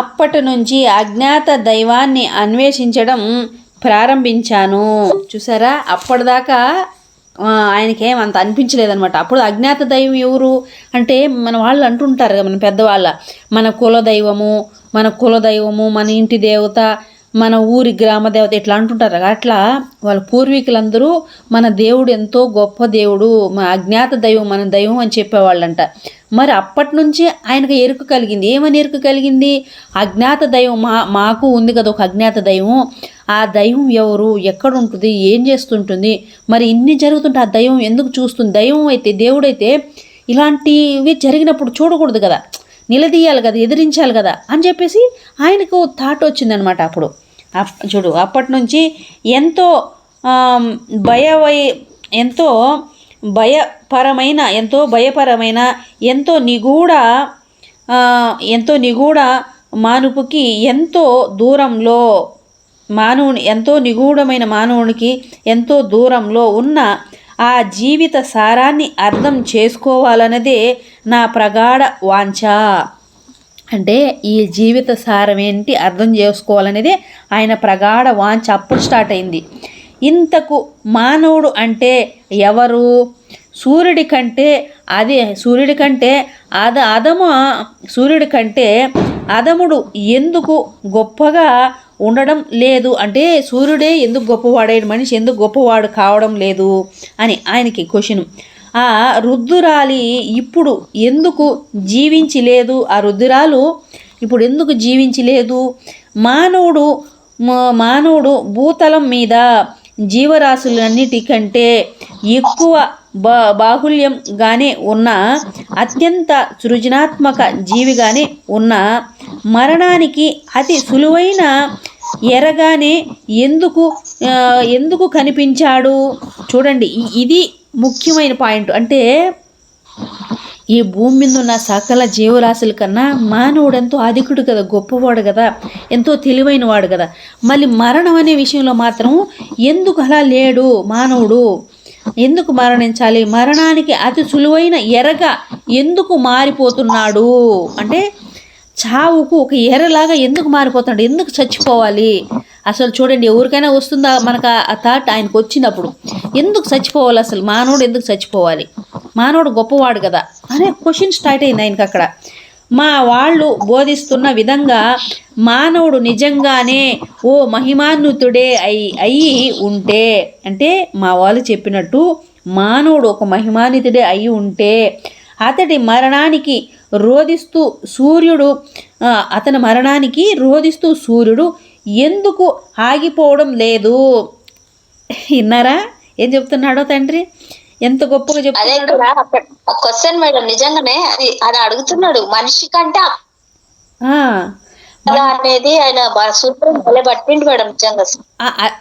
అప్పటి నుంచి అజ్ఞాత దైవాన్ని అన్వేషించడం ప్రారంభించాను. చూసారా, అప్పటిదాకా ఆయనకేం అంత అనిపించలేదనమాట. అప్పుడు అజ్ఞాత దైవం ఎవరు అంటే, మన వాళ్ళు అంటుంటారు కదా, మన పెద్దవాళ్ళ, మన కులదైవము, మన ఇంటి దేవత, మన ఊరి గ్రామ దేవత ఇట్లా అంటుంటారు. అట్లా వాళ్ళ పూర్వీకులందరూ మన దేవుడు ఎంతో గొప్ప దేవుడు, మన అజ్ఞాత దైవం మన దైవం అని చెప్పేవాళ్ళంట. మరి అప్పటి నుంచి ఆయనకు ఎరుక కలిగింది. ఏమని ఎరుక కలిగింది? అజ్ఞాత దైవం మాకు ఉంది కదా ఒక అజ్ఞాత దైవం. ఆ దైవం ఎవరు, ఎక్కడ ఉంటుంది, ఏం చేస్తుంటుంది, మరి ఇన్ని జరుగుతుంటే ఆ దైవం ఎందుకు చూస్తుంది? దైవం అయితే, దేవుడైతే ఇలాంటివి జరిగినప్పుడు చూడకూడదు కదా, నిలదీయాలి కదా, ఎదిరించాలి కదా అని చెప్పేసి ఆయనకు థాట్ వచ్చిందనమాట. అప్పుడు చూడు, అప్పటి నుంచి ఎంతో భయపరమైన ఎంతో నిగూఢ మానుపుకి మానవునికి ఎంతో దూరంలో ఉన్న ఆ జీవిత సారాన్ని అర్థం చేసుకోవాలన్నదే నా ప్రగాఢ వాంఛ. అంటే ఈ జీవిత సారం ఏంటి అర్థం చేసుకోవాలనేదే ఆయన ప్రగాఢ వాంఛ అప్పుడు స్టార్ట్ అయింది. ఇంతకు మానవుడు అంటే ఎవరు? సూర్యుడి కంటే అదముడు ఎందుకు గొప్పగా ఉండడం లేదు? అంటే సూర్యుడే ఎందుకు గొప్పవాడాడు, మనిషి ఎందుకు గొప్పవాడు కావడం లేదు అని ఆయనకి క్వశ్చన్. ఆ రుద్దురాలి ఇప్పుడు ఎందుకు జీవించి లేదు? ఆ రుద్దురాలు ఇప్పుడు ఎందుకు జీవించి లేదు? మానవుడు భూతలం మీద జీవరాశులన్నిటికంటే ఎక్కువ బాహుల్యంగానే ఉన్న, అత్యంత సృజనాత్మక జీవిగానే ఉన్న, మరణానికి అతి సులువైన ఎరగానే ఎందుకు కనిపించాడు? చూడండి, ఇది ముఖ్యమైన పాయింట్. అంటే ఈ భూమి మీద ఉన్న సకల జీవరాశుల కన్నా మానవుడు ఎంతో అధికుడు కదా, గొప్పవాడు కదా, ఎంతో తెలివైన వాడు కదా. మళ్ళీ మరణం అనే విషయంలో మాత్రం ఎందుకు అలా లేడు? మానవుడు ఎందుకు మరణించాలి? మరణానికి అతి సులువైన ఎరగా ఎందుకు మారిపోతున్నాడు? అంటే చావుకు ఒక ఎరలాగా ఎందుకు మారిపోతున్నాడు? ఎందుకు చచ్చిపోవాలి? అసలు చూడండి, ఎవరికైనా వస్తుందా మనకు ఆ థాట్? ఆయనకు వచ్చినప్పుడు ఎందుకు చచ్చిపోవాలి? అసలు మానవుడు ఎందుకు చచ్చిపోవాలి? మానవుడు గొప్పవాడు కదా అనే క్వశ్చన్ స్టార్ట్ అయింది ఆయనకి అక్కడ. మా వాళ్ళు బోధిస్తున్న విధంగా మానవుడు నిజంగానే ఓ మహిమాన్వితుడే అయి ఉంటే, అంటే మా వాళ్ళు చెప్పినట్టు మానవుడు ఒక మహిమాన్వితుడే అయి ఉంటే, అతని మరణానికి రోధిస్తూ సూర్యుడు ఎందుకు ఆగిపోవడం లేదు? విన్నారా ఏం చెప్తున్నాడో తండ్రి? ఎంత గొప్పగా చెప్తున్నాడు. క్వశ్చన్ మేడం, నిజంగానే అది అడుగుతున్నాడు. మనిషి కంటే ఆ, అనేది ఆయన సూత్రం పట్టిండు మేడం నిజంగా అసలు.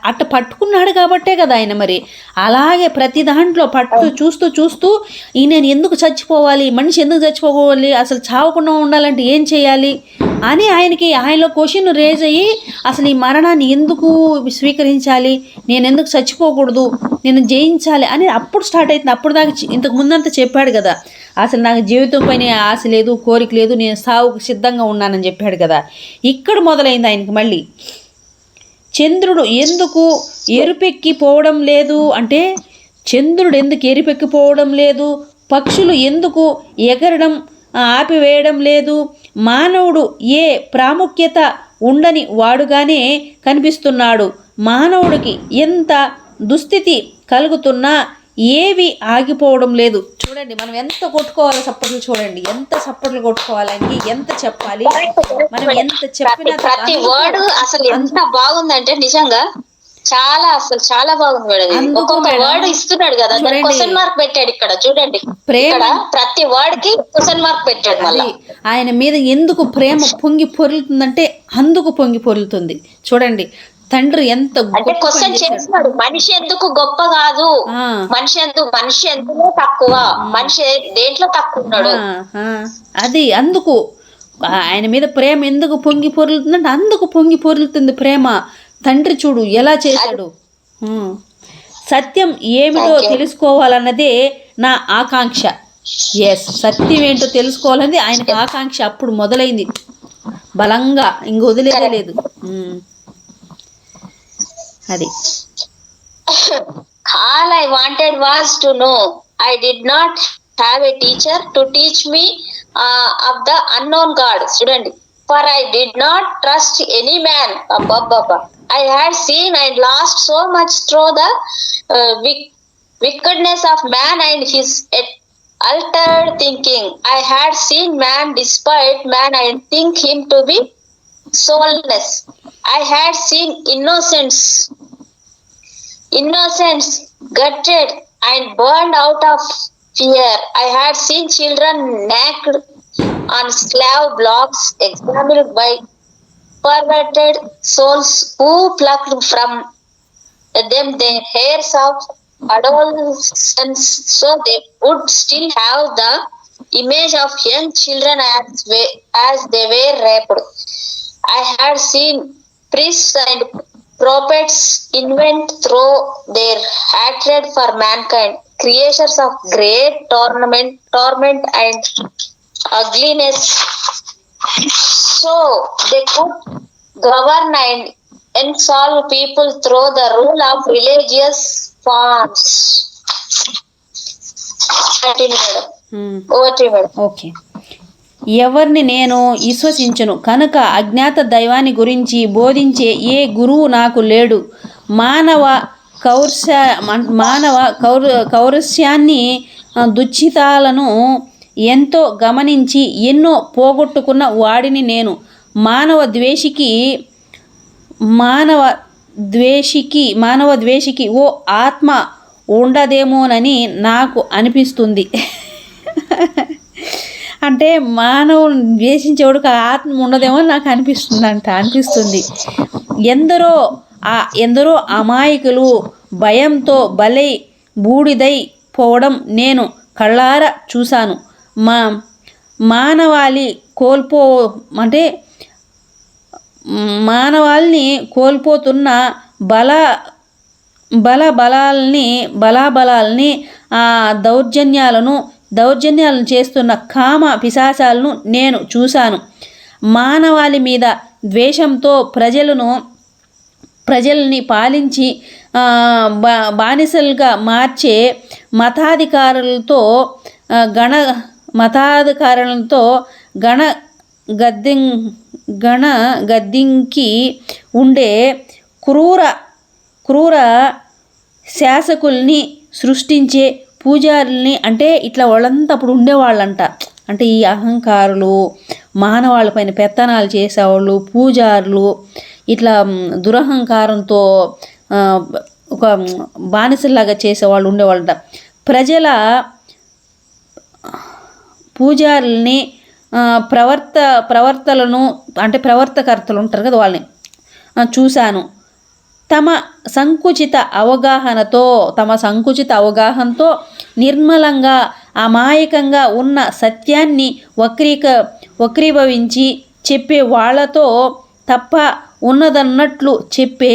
అట్ట పట్టుకున్నాడు కాబట్టే కదా ఆయన మరి అలాగే ప్రతి దాంట్లో పట్టు చూస్తూ చూస్తూ నేను ఎందుకు చచ్చిపోవాలి, మనిషి ఎందుకు చచ్చిపోవాలి, అసలు చావకుండా ఉండాలంటే ఏం చేయాలి అని ఆయనలో క్వశ్చన్ రేజ్ అయ్యి అసలు ఈ మరణాన్ని ఎందుకు స్వీకరించాలి, నేను ఎందుకు చచ్చిపోకూడదు, నేను జయించాలి అని అప్పుడు స్టార్ట్ అవుతుంది. అప్పుడు దాకా ఇంతకు ముందంతా చెప్పాడు కదా, అసలు నాకు జీవితం పైన ఆశ లేదు, కోరిక లేదు, నేను సావుకు సిద్ధంగా ఉన్నానని చెప్పాడు కదా. ఇక్కడ మొదలైంది ఆయనకి మళ్ళీ. చంద్రుడు ఎందుకు ఎరుపెక్కిపోవడం లేదు అంటే, చంద్రుడు ఎందుకు ఎరుపెక్కిపోవడం లేదు, పక్షులు ఎందుకు ఎగరడం ఆపివేయడం లేదు, మానవుడు ఏ ప్రాముఖ్యత ఉండని వాడుగానే కనిపిస్తున్నాడు, మానవుడికి ఎంత దుస్థితి కలుగుతున్నా ఏవి ఆగిపోవడం లేదు. చూడండి మనం ఎంత కొట్టుకోవాలి సప్పట్లు, చూడండి ఎంత సప్పట్లు కొట్టుకోవాలని, ఎంత చెప్పాలి, మనం ఎంత చెప్పినా ప్రతి వర్డ్ అసలు ఎంత బాగుందంటే నిజంగా చాలా అసలు చాలా బాగుంది మేడం. ఒక్కొక్క వర్డ్ ఇస్తున్నాడు కదా, క్వశ్చన్ మార్క్ పెట్టాడు ఇక్కడ చూడండి. ప్రేమ ప్రతి వర్డ్ కి క్వశ్చన్ మార్క్ పెట్టాడు. మళ్ళీ ఆయన మీద ఎందుకు ప్రేమ పొంగి పొరులుతుందంటే అందుకు పొంగి పొరులుతుంది. చూడండి తండ్రి ఎంత క్వశ్చన్ చేస్తున్నాడు, మనిషి ఎందుకు గొప్ప కాదు, మనిషి ఎందుకు తక్కువ, మనిషి దేంట్లో తక్కువ ఉన్నాడు, అది అందుకు ఆయన మీద ప్రేమ ఎందుకు పొంగి పొరులుతుందంటే అందుకు పొంగి పొరులుతుంది ప్రేమ. తండ్రి చూడు ఎలా చేశాడు. సత్యం ఏమిటో తెలుసుకోవాలన్నదే నా ఆకాంక్ష. ఎస్, సత్యం ఏంటో తెలుసుకోవాలన్నది ఆయనకు ఆకాంక్ష అప్పుడు మొదలైంది బలంగా, ఇంక వదిలేదే లేదు. అది all I wanted was to know. I did not have a teacher to teach me of the unknown God. Student, for I did not trust any man. I had seen and lost so much through the wickedness of man and his altered thinking. I had seen man despite man and think him to be soulless. I had seen innocence gutted and burned out of fear. I had seen children naked on slave blocks, examined by perverted souls who plucked from them the hairs of adolescence so they would still have the image of young children as they were raped. I had seen priests and prophets invent through their hatred for mankind, creatures of great torment and ugliness, so they could govern and enslave people through the rule of religious forms. Okay. ఎవరిని నేను విశ్వసించను కనుక అజ్ఞాత దైవాన్ని గురించి బోధించే ఏ గురువు నాకు లేడు. మానవ కౌరస్యాన్ని దుశ్చితాలను ఎంతో గమనించి ఎన్నో పోగొట్టుకున్న వాడిని నేను. మానవ ద్వేషికి ఓ ఆత్మ ఉండదేమోనని నాకు అనిపిస్తుంది. అంటే మానవుని ద్వేషించేవాడికి ఆత్మ ఉండదేమో నాకు అనిపిస్తుంది. ఎందరో అమాయకులు భయంతో బలై బూడిదై పోవడం నేను కళ్ళారా చూశాను. మానవాల్ని కోల్పోతున్న బలాబలాల్ని దౌర్జన్యాలను చేస్తున్న కామ పిశాచాలను నేను చూశాను. మానవాళి మీద ద్వేషంతో ప్రజల్ని పాలించి బానిసలుగా మార్చే మతాధికారులతో గద్దింకి ఉండే క్రూర శాసకుల్ని సృష్టించే పూజారుల్ని, అంటే ఇట్లా వాళ్ళంతా అప్పుడు ఉండేవాళ్ళంట. అంటే ఈ అహంకారులు, మానవాళ్ళపైన పెత్తనాలు చేసేవాళ్ళు, పూజారులు, ఇట్లా దురహంకారంతో ఒక బానిసలాగా చేసేవాళ్ళు ఉండేవాళ్ళంట. పూజారుల్ని ప్రవర్తలను అంటే ప్రవర్తకర్తలు ఉంటారు కదా వాళ్ళని చూశాను. తమ సంకుచిత అవగాహనతో నిర్మలంగా అమాయకంగా ఉన్న సత్యాన్ని వక్రీభవించి చెప్పే వాళ్ళతో తప్ప ఉన్నదన్నట్లు చెప్పే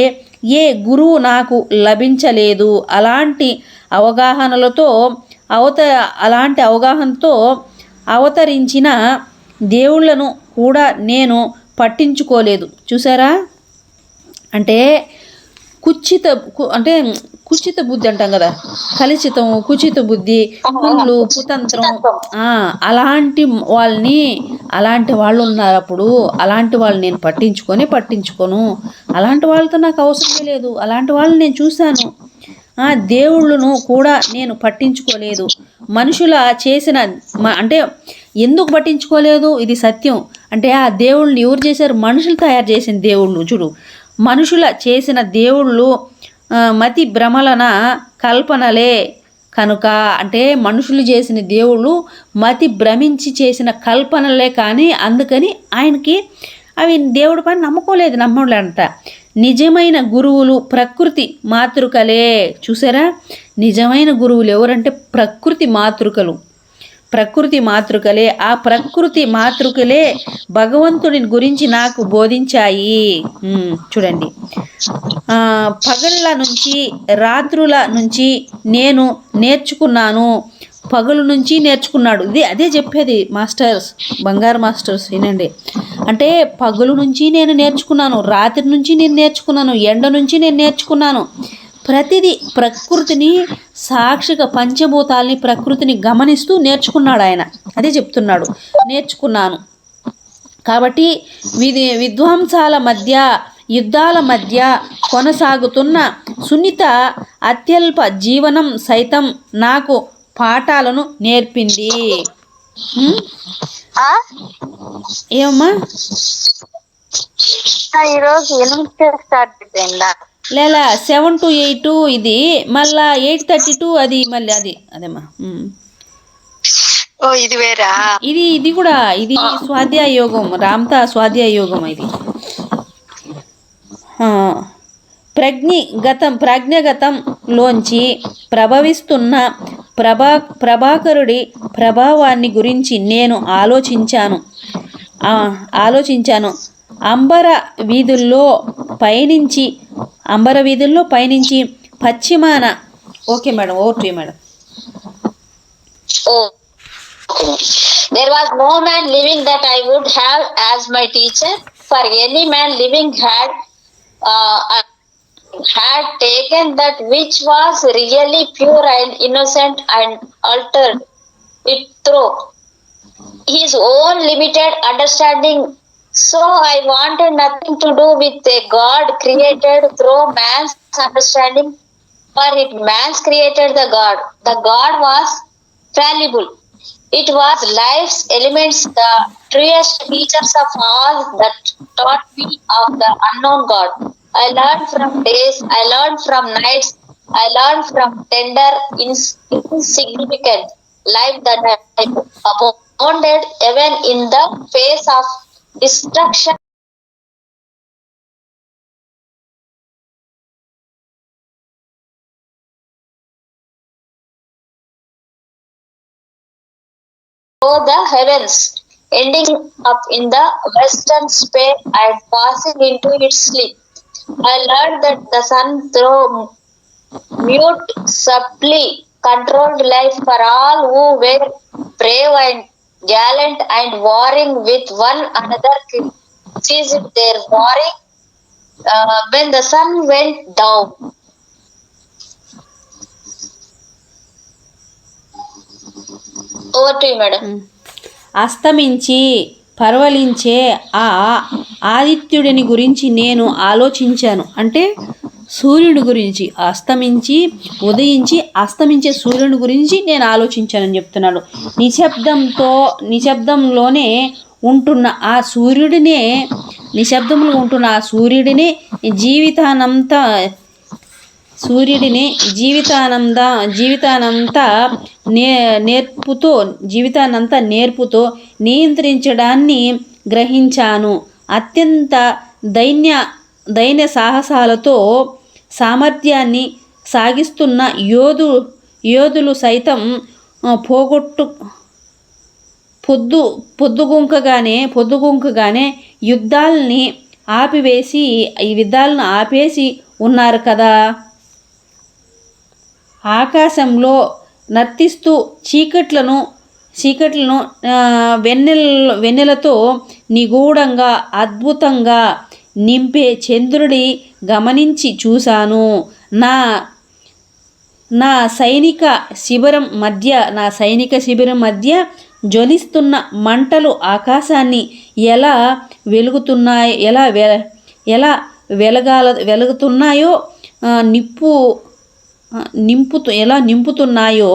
ఏ గురువు నాకు లభించలేదు. అలాంటి అవగాహనతో అవతరించిన దేవుళ్ళను కూడా నేను పట్టించుకోలేదు. చూసారా, అంటే కుచిత బుద్ధి అంటాం కదా, కుచిత బుద్ధి, కుళ్ళు, కుతంత్రం, అలాంటి వాళ్ళు ఉన్నప్పుడు అలాంటి వాళ్ళు నేను పట్టించుకోను. అలాంటి వాళ్ళతో నాకు అవసరమే లేదు. అలాంటి వాళ్ళని నేను చూశాను. దేవుళ్ళను కూడా నేను పట్టించుకోలేదు. మనుషుల చేసిన అంటే ఎందుకు పట్టించుకోలేదు, ఇది సత్యం. అంటే ఆ దేవుళ్ళని ఎవరు చేశారు? మనుషులు తయారు చేసిన దేవుళ్ళు. చూడు, మనుషుల చేసిన దేవుళ్ళు మతి భ్రమలన కల్పనలే కనుక, అంటే మనుషులు చేసిన దేవుళ్ళు మతి భ్రమించి చేసిన కల్పనలే, కానీ అందుకని ఆయనకి అవి దేవుడి పైన నమ్మలేదంట. నిజమైన గురువులు ప్రకృతి మాతృకలే. చూసారా, నిజమైన గురువులు ఎవరంటే ప్రకృతి మాతృకలే. ఆ ప్రకృతి మాతృకలే భగవంతుడి గురించి నాకు బోధించాయి. చూడండి, పగళ్ళ నుంచి రాత్రుల నుంచి నేను నేర్చుకున్నాను. పగలు నుంచి నేర్చుకున్నాడు. అదే చెప్పేది బంగారు మాస్టర్స్ వినండి. అంటే పగలు నుంచి నేను నేర్చుకున్నాను, రాత్రి నుంచి నేను నేర్చుకున్నాను, ఎండ నుంచి నేను నేర్చుకున్నాను. ప్రతిదీ ప్రకృతిని సాక్షిగా పంచభూతాల్ని ప్రకృతిని గమనిస్తూ నేర్చుకున్నాడు ఆయన. అదే చెప్తున్నాడు, నేర్చుకున్నాను. కాబట్టి విధ్వంసాల మధ్య, యుద్ధాల మధ్య కొనసాగుతున్న సున్నిత అత్యల్ప జీవనం సైతం నాకు పాఠాలను నేర్పింది. ఏమమ్మా, ఈరోజు 8 స్టార్ట్ అయిపోయిందా? లేదా 7 to 8 ఇది, మళ్ళా 8:32 అది, మళ్ళీ అదేమ్మా. ఇది వేరా? ఇది కూడా, ఇది స్వాధ్యాయ యోగం, రామ్తా స్వాధ్యాయ యోగం. ఇది ప్రాజ్ఞగతంలోంచి ప్రభవిస్తున్న ప్రభాకరుడి ప్రభావాన్ని గురించి నేను ఆలోచించాను. అంబర వీధుల్లో పయనించి పశ్చిమాన. Okay madam, over to you madam. There was no man living that I would have as my teacher. For any man living had taken that which was really pure and innocent and altered it through his own limited understanding. So I wanted nothing to do with a God created through man's understanding, for it man's created the God. The God was fallible. It was life's elements, the truest teachers of all that taught me of the unknown God. I learned from days, I learned from nights, I learned from tender, insignificant life that I abounded even in the face of destruction. Oh, the heavens, ending up in the western sphere and passing into its sleep. I learned that the sun through mute, subtly controlled life for all who were brave and gallant and warring with one another ceased their warring when the sun went down. Over to you, madam. అస్తమించి పర్వలించే ఆ ఆదిత్యుడిని గురించి నేను ఆలోచించాను. అంటే సూర్యుడి గురించి, ఉదయించి అస్తమించే సూర్యుడి గురించి నేను ఆలోచించానని చెప్తున్నాడు. నిశ్శబ్దంలోనే ఉంటున్న ఆ సూర్యుడినే జీవితానంతా సూర్యుడిని జీవితానంతా నేర్పుతో నియంత్రించడాన్ని గ్రహించాను. అత్యంత దైన్య సాహసాలతో సామర్థ్యాన్ని సాగిస్తున్న యోధులు సైతం పొద్దుగుంకగానే యుద్ధాలను ఆపేసి ఉన్నారు కదా. ఆకాశంలో నర్తిస్తూ చీకట్లను వెన్నెలతో నిగూఢంగా అద్భుతంగా నింపే చంద్రుడి గమనించి చూశాను. నా సైనిక శిబిరం మధ్య జ్వలిస్తున్న మంటలు ఆకాశాన్ని ఎలా వెలుగుతున్నాయో నింపుతున్నాయో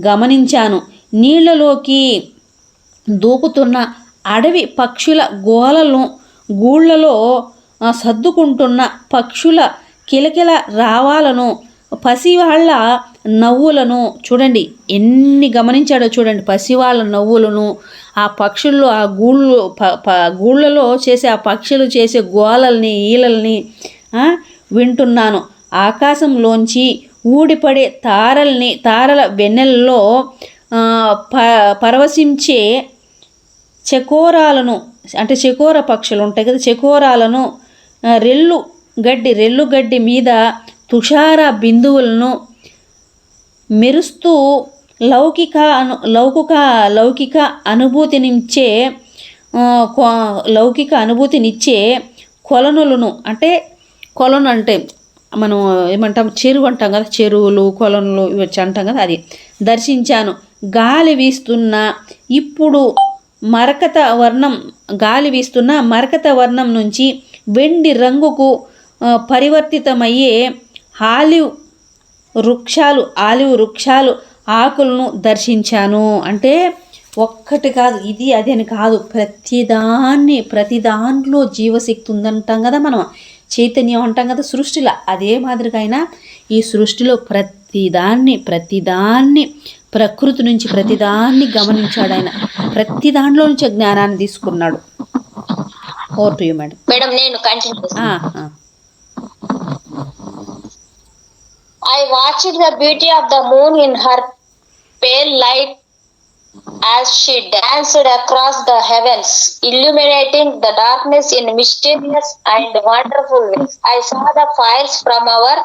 గమనించాను. నీళ్లలోకి దూకుతున్న అడవి పక్షుల గూళ్ళలో సర్దుకుంటున్న పక్షుల కిలకిల రావాలను, పసివాళ్ల నవ్వులను చూడండి, ఎన్ని గమనించాడో చూడండి. పసివాళ్ళ నవ్వులను, ఆ పక్షుల్లో ఆ గూళ్ళలో చేసే ఆ పక్షులు చేసే గోలల్ని ఈలల్ని వింటున్నాను. ఆకాశంలోంచి ఊడిపడే తారల వెన్నెలలో పరవశించే చకోరాలను, అంటే చకోర పక్షులు ఉంటాయి కదా, చకోరాలను, రెల్లుగడ్డి మీద తుషార బిందువులను మెరుస్తూ లౌకిక అనుభూతినిచ్చే కొలను అంటే మనం ఏమంటాం, చెరువు అంటాం కదా, చెరువులు కొలనులు ఇవచ్చి అంటాం కదా, అది దర్శించాను. గాలి వీస్తున్న మరకత వర్ణం నుంచి వెండి రంగుకు పరివర్తితమయ్యే ఆలివ్ వృక్షాలు ఆకులను దర్శించాను. అంటే ఒక్కటి కాదు, ఇది అది అని కాదు, ప్రతి దాంట్లో జీవశక్తి ఉందంటాం కదా, మనం చైతన్యం అంటాం కదా సృష్టిలో. అదే మాదిరిగా అయినా ఈ సృష్టిలో ప్రతిదాన్ని ప్రకృతి నుంచి ప్రతిదాన్ని గమనించాడు ఆయన. ప్రతి దాంట్లో నుంచి జ్ఞానాన్ని తీసుకున్నాడు. Over to you madam. నేను కంటిన్యూ చేస్తాను. I watched the beauty of the moon in her pale light as she danced across the heavens, illuminating the darkness in mysterious and wonderful ways. I saw the fires from our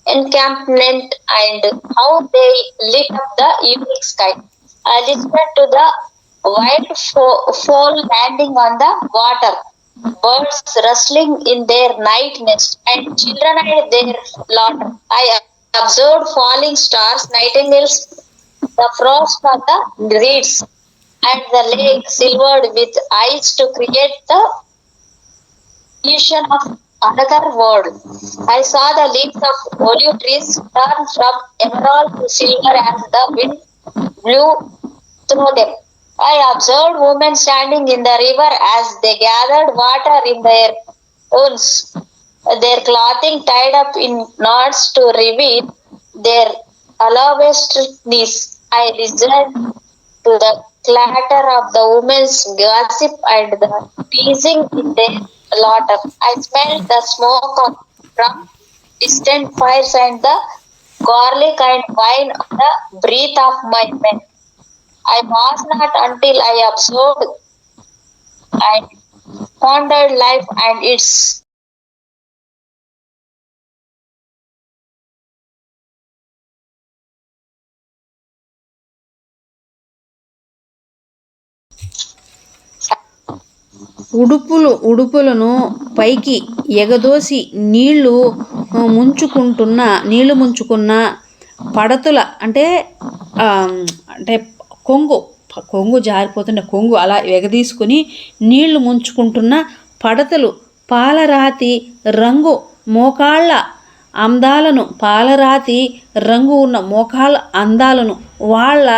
encampment and how they lit up the evening sky. I listened to the white fowl landing on the water, birds rustling in their night nest, and children at their laughter. I observed falling stars, nightingales, the frost on the reeds, and the lake silvered with ice to create the illusion of another world. I saw the leaves of olive trees turn from emerald to silver as the wind blew through them. I observed women standing in the river as they gathered water in their wounds, their clothing tied up in knots to reveal their alabasters. I listened to the clatter of the women's gossip and the teasing in their laughter. I smelled the smoke from distant fires and the garlic and wine on the breath of my men. I was not until I observed and pondered life and its ఉడుపులను పైకి ఎగదోసి నీళ్లు ముంచుకున్న పడతుల అంటే కొంగు జారిపోతున్న కొంగు అలా ఎగదీసుకుని నీళ్లు ముంచుకుంటున్న పడతలు పాలరాతి రంగు మోకాళ్ళ అందాలను వాళ్ళ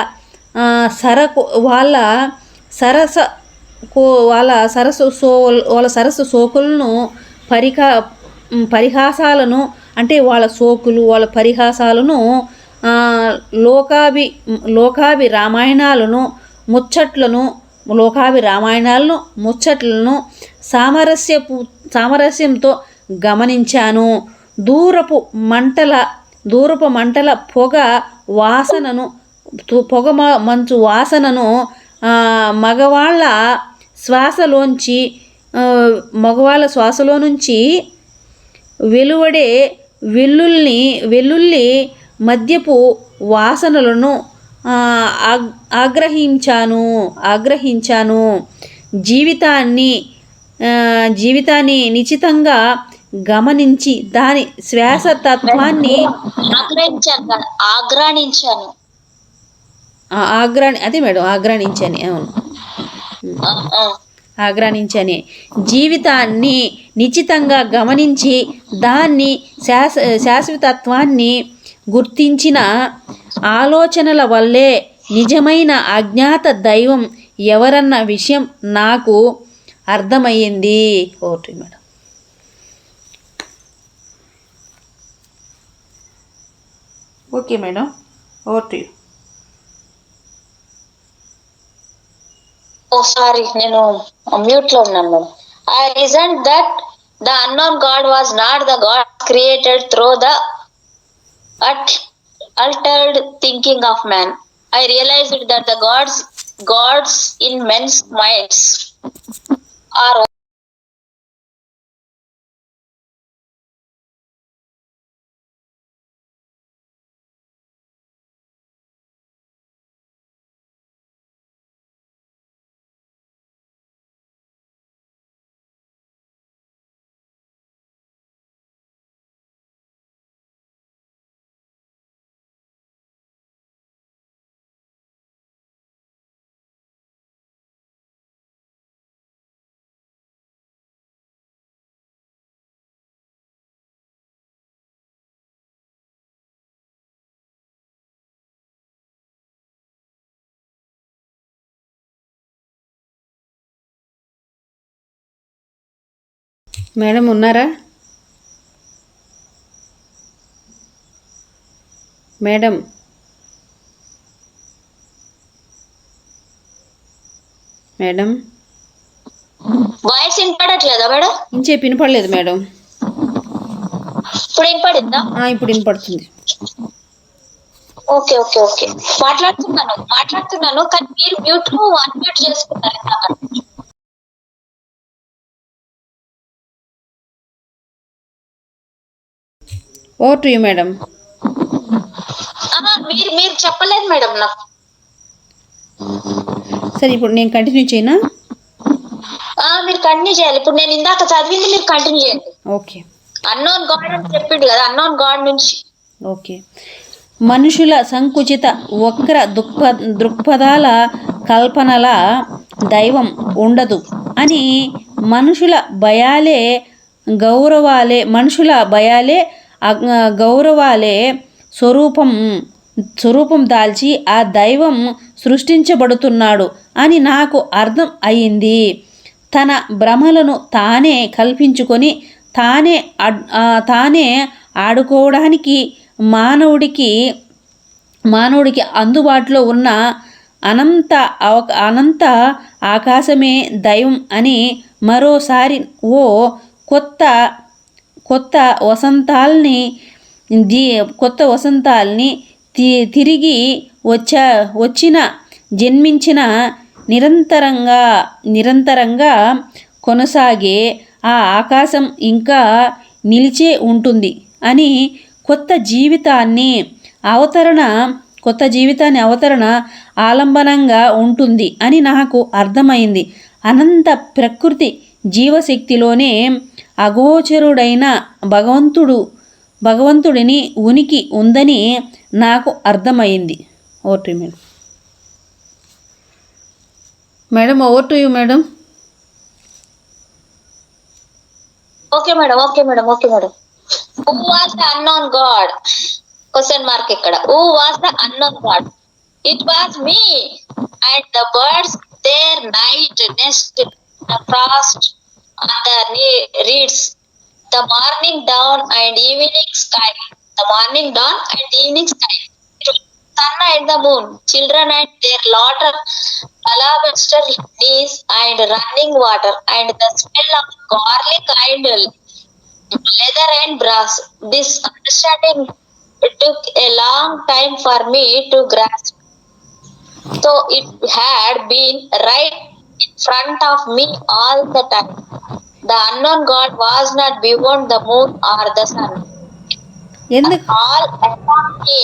సరస్సు సోకులను పరిహాసాలను అంటే వాళ్ళ సోకులు వాళ్ళ పరిహాసాలను లోకాభి రామాయణాలను ముచ్చట్లను ముచ్చట్లను సామరస్యంతో గమనించాను. దూరపు మంటల మంచు వాసనను మగవాళ్ళ శ్వాసలో నుంచి వెలువడే వెల్లుల్లి మద్యపు వాసనలను ఆగ్రహించాను. జీవితాన్ని నిశితంగా గమనించి దాని శ్వాసతత్వాన్ని ఆగ్రానించని జీవితాన్ని నిశితంగా గమనించి దాన్ని శాశ్వతత్వాన్ని గుర్తించిన ఆలోచనల వల్లే నిజమైన అజ్ఞాత దైవం ఎవరన్న విషయం నాకు అర్థమయ్యింది. Okay madam. Okay madam, okay. Sorry, నేను మ్యూట్ లో ఉన్నాను madam. I reasoned that the unknown God was not the God created through the altered thinking of man. I realized that the gods in men's minds are madam ఉన్నారా? Madam voice వినపడట్లేదా madam? ఇంచేపు వినపడలేదు madam. ఇప్పుడు వినపడిందా? ఇప్పుడు వినపడుతుంది. Okay okay okay, మాట్లాడుతున్నాను కానీ మీరు అన్మ్యూట్ చేసుకున్నారు. Over to you madam. మీరు చెప్పలేదు మేడం నాకు. సరే, ఇప్పుడు నేను కంటిన్యూ చేయనా? మీరు కంటిన్యూ చేయాలి. ఇప్పుడు నేను ఇందాక చదివింది మీరు కంటిన్యూ చేయండి. ఓకే. అన్నోన్ గాడ్ అని చెప్పిండు కదా, అన్నోన్ గాడ్ నుంచి. ఓకే. మనుషుల సంకుచిత వక్ర దృక్పథాల కల్పనల దైవం ఉండదు అని మనుషుల గౌరవాలే స్వరూపం దాల్చి ఆ దైవం సృష్టించబడుతున్నాడు అని నాకు అర్థం అయింది. తన భ్రమలను తానే కల్పించుకొని తానే ఆడుకోవడానికి మానవుడికి అందుబాటులో ఉన్న అనంత ఆకాశమే దైవం అని మరోసారి ఓ కొత్త వసంతాల్ని తిరిగి జన్మించిన నిరంతరంగా కొనసాగే ఆ ఆకాశం ఇంకా నిలిచే ఉంటుంది అని కొత్త జీవితాన్ని అవతరణ ఆలంబనంగా ఉంటుంది అని నాకు అర్థమైంది. అనంత ప్రకృతి జీవశక్తిలోనే అగోచరుడైన భగవంతుడిని ఉనికి ఉందని నాకు అర్థమైంది. Over to madam. Madam, over to you madam. Okay madam. Who was the unknown God? Question mark ఇక్కడ. Who was the unknown God? It was me and the birds their night nest the frost on the reeds The morning dawn and evening sky. The morning dawn and evening sky. Sun and the moon, children and their laughter, alabaster knees and running water, and the smell of garlic and leather and brass. This understanding took a long time for me to grasp. So it had been right in front of me all the time. The unknown God was not beyond the moon or the sun, ఎందుకు all around me.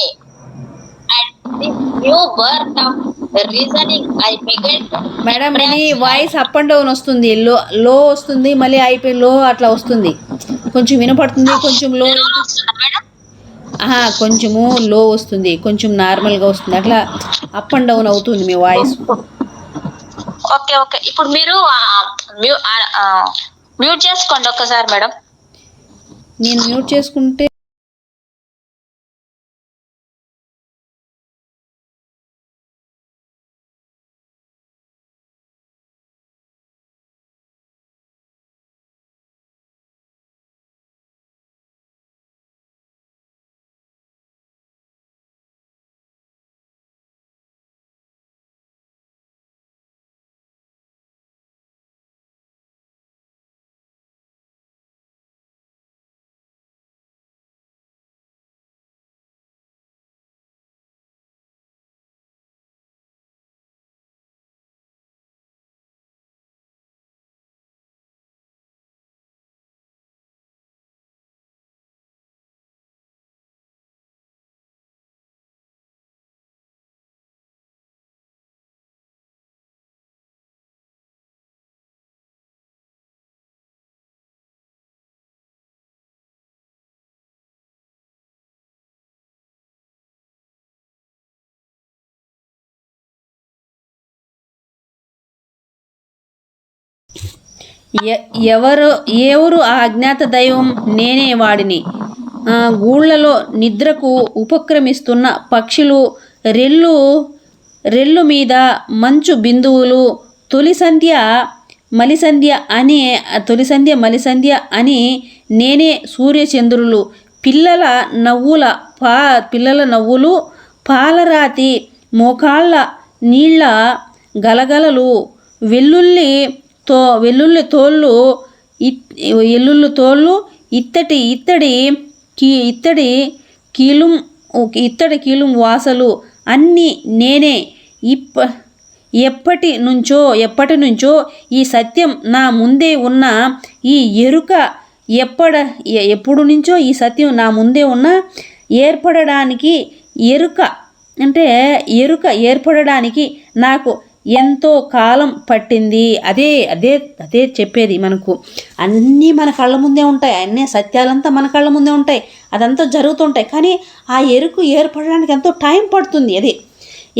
And this new birth of reasoning, I began to madam ఇది embrace life. Voice up and down వస్తుంది, లో లో వస్తుంది, మళ్ళీ అయిపోయి లో అట్లా వస్తుంది, కొంచెం వినపడుతుంది, కొంచెం లో Hello, madam. కొంచెము లో వస్తుంది, కొంచెం నార్మల్గా వస్తుంది, అట్లా అప్ అండ్ డౌన్ అవుతుంది మీ వాయిస్. ఓకే ఓకే, ఇప్పుడు మీరు మ్యూట్ చేసుకోండి ఒక్కసారి మేడం. నేను మ్యూట్ చేసుకుంటే ఎవరు ఆ అజ్ఞాత దైవం? నేనే వాడిని. గూళ్ళలో నిద్రకు ఉపక్రమిస్తున్న పక్షులు, రెల్లు రెల్లు మీద మంచు బిందువులు, తొలి సంధ్య మలిసంధ్య అని నేనే సూర్యచంద్రులు, పిల్లల నవ్వులు, పాలరాతి మోకాళ్ళ నీళ్ళ గలగలలు, వెల్లుల్లి తోళ్ళు, ఇత్తడి కీలుం వాసలు అన్నీ నేనే. ఎప్పటి నుంచో ఈ సత్యం నా ముందే ఉన్న ఈ ఎరుక ఎప్పుడు నుంచో ఈ సత్యం నా ముందే ఉన్న ఎరుక ఏర్పడడానికి నాకు ఎంతో కాలం పట్టింది. అదే అదే అదే చెప్పేది మనకు. అన్నీ మన కళ్ళ ముందే ఉంటాయి, అన్నీ సత్యాలంతా మన కళ్ళ ముందే ఉంటాయి, అదంతా జరుగుతుంటాయి, కానీ ఆ ఎరుకు ఏర్పడడానికి ఎంతో టైం పడుతుంది. అది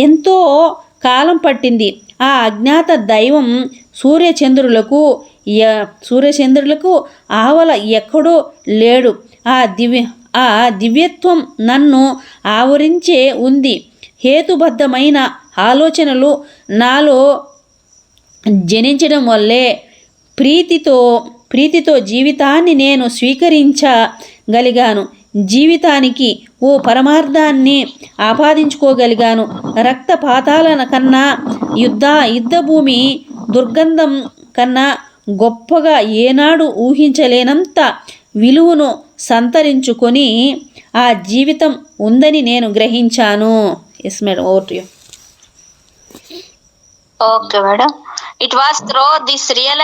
ఎంతో కాలం పట్టింది. ఆ అజ్ఞాత దైవం సూర్యచంద్రులకు ఆవల ఎక్కడో లేడు. ఆ దివ్యత్వం నన్ను ఆవరించే ఉంది. హేతుబద్ధమైన ఆలోచనలు నాలో జనించడం వల్లే ప్రీతితో జీవితాన్ని నేను స్వీకరించగలిగాను. జీవితానికి ఓ పరమార్థాన్ని ఆపాదించుకోగలిగాను. రక్తపాతాల కన్నా, యుద్ధభూమి దుర్గంధం కన్నా గొప్పగా ఏనాడు ఊహించలేనంత విలువను సంతరించుకొని ఆ జీవితం ఉందని నేను గ్రహించాను. Yes madam, over to you. Okay, madam. It was through this real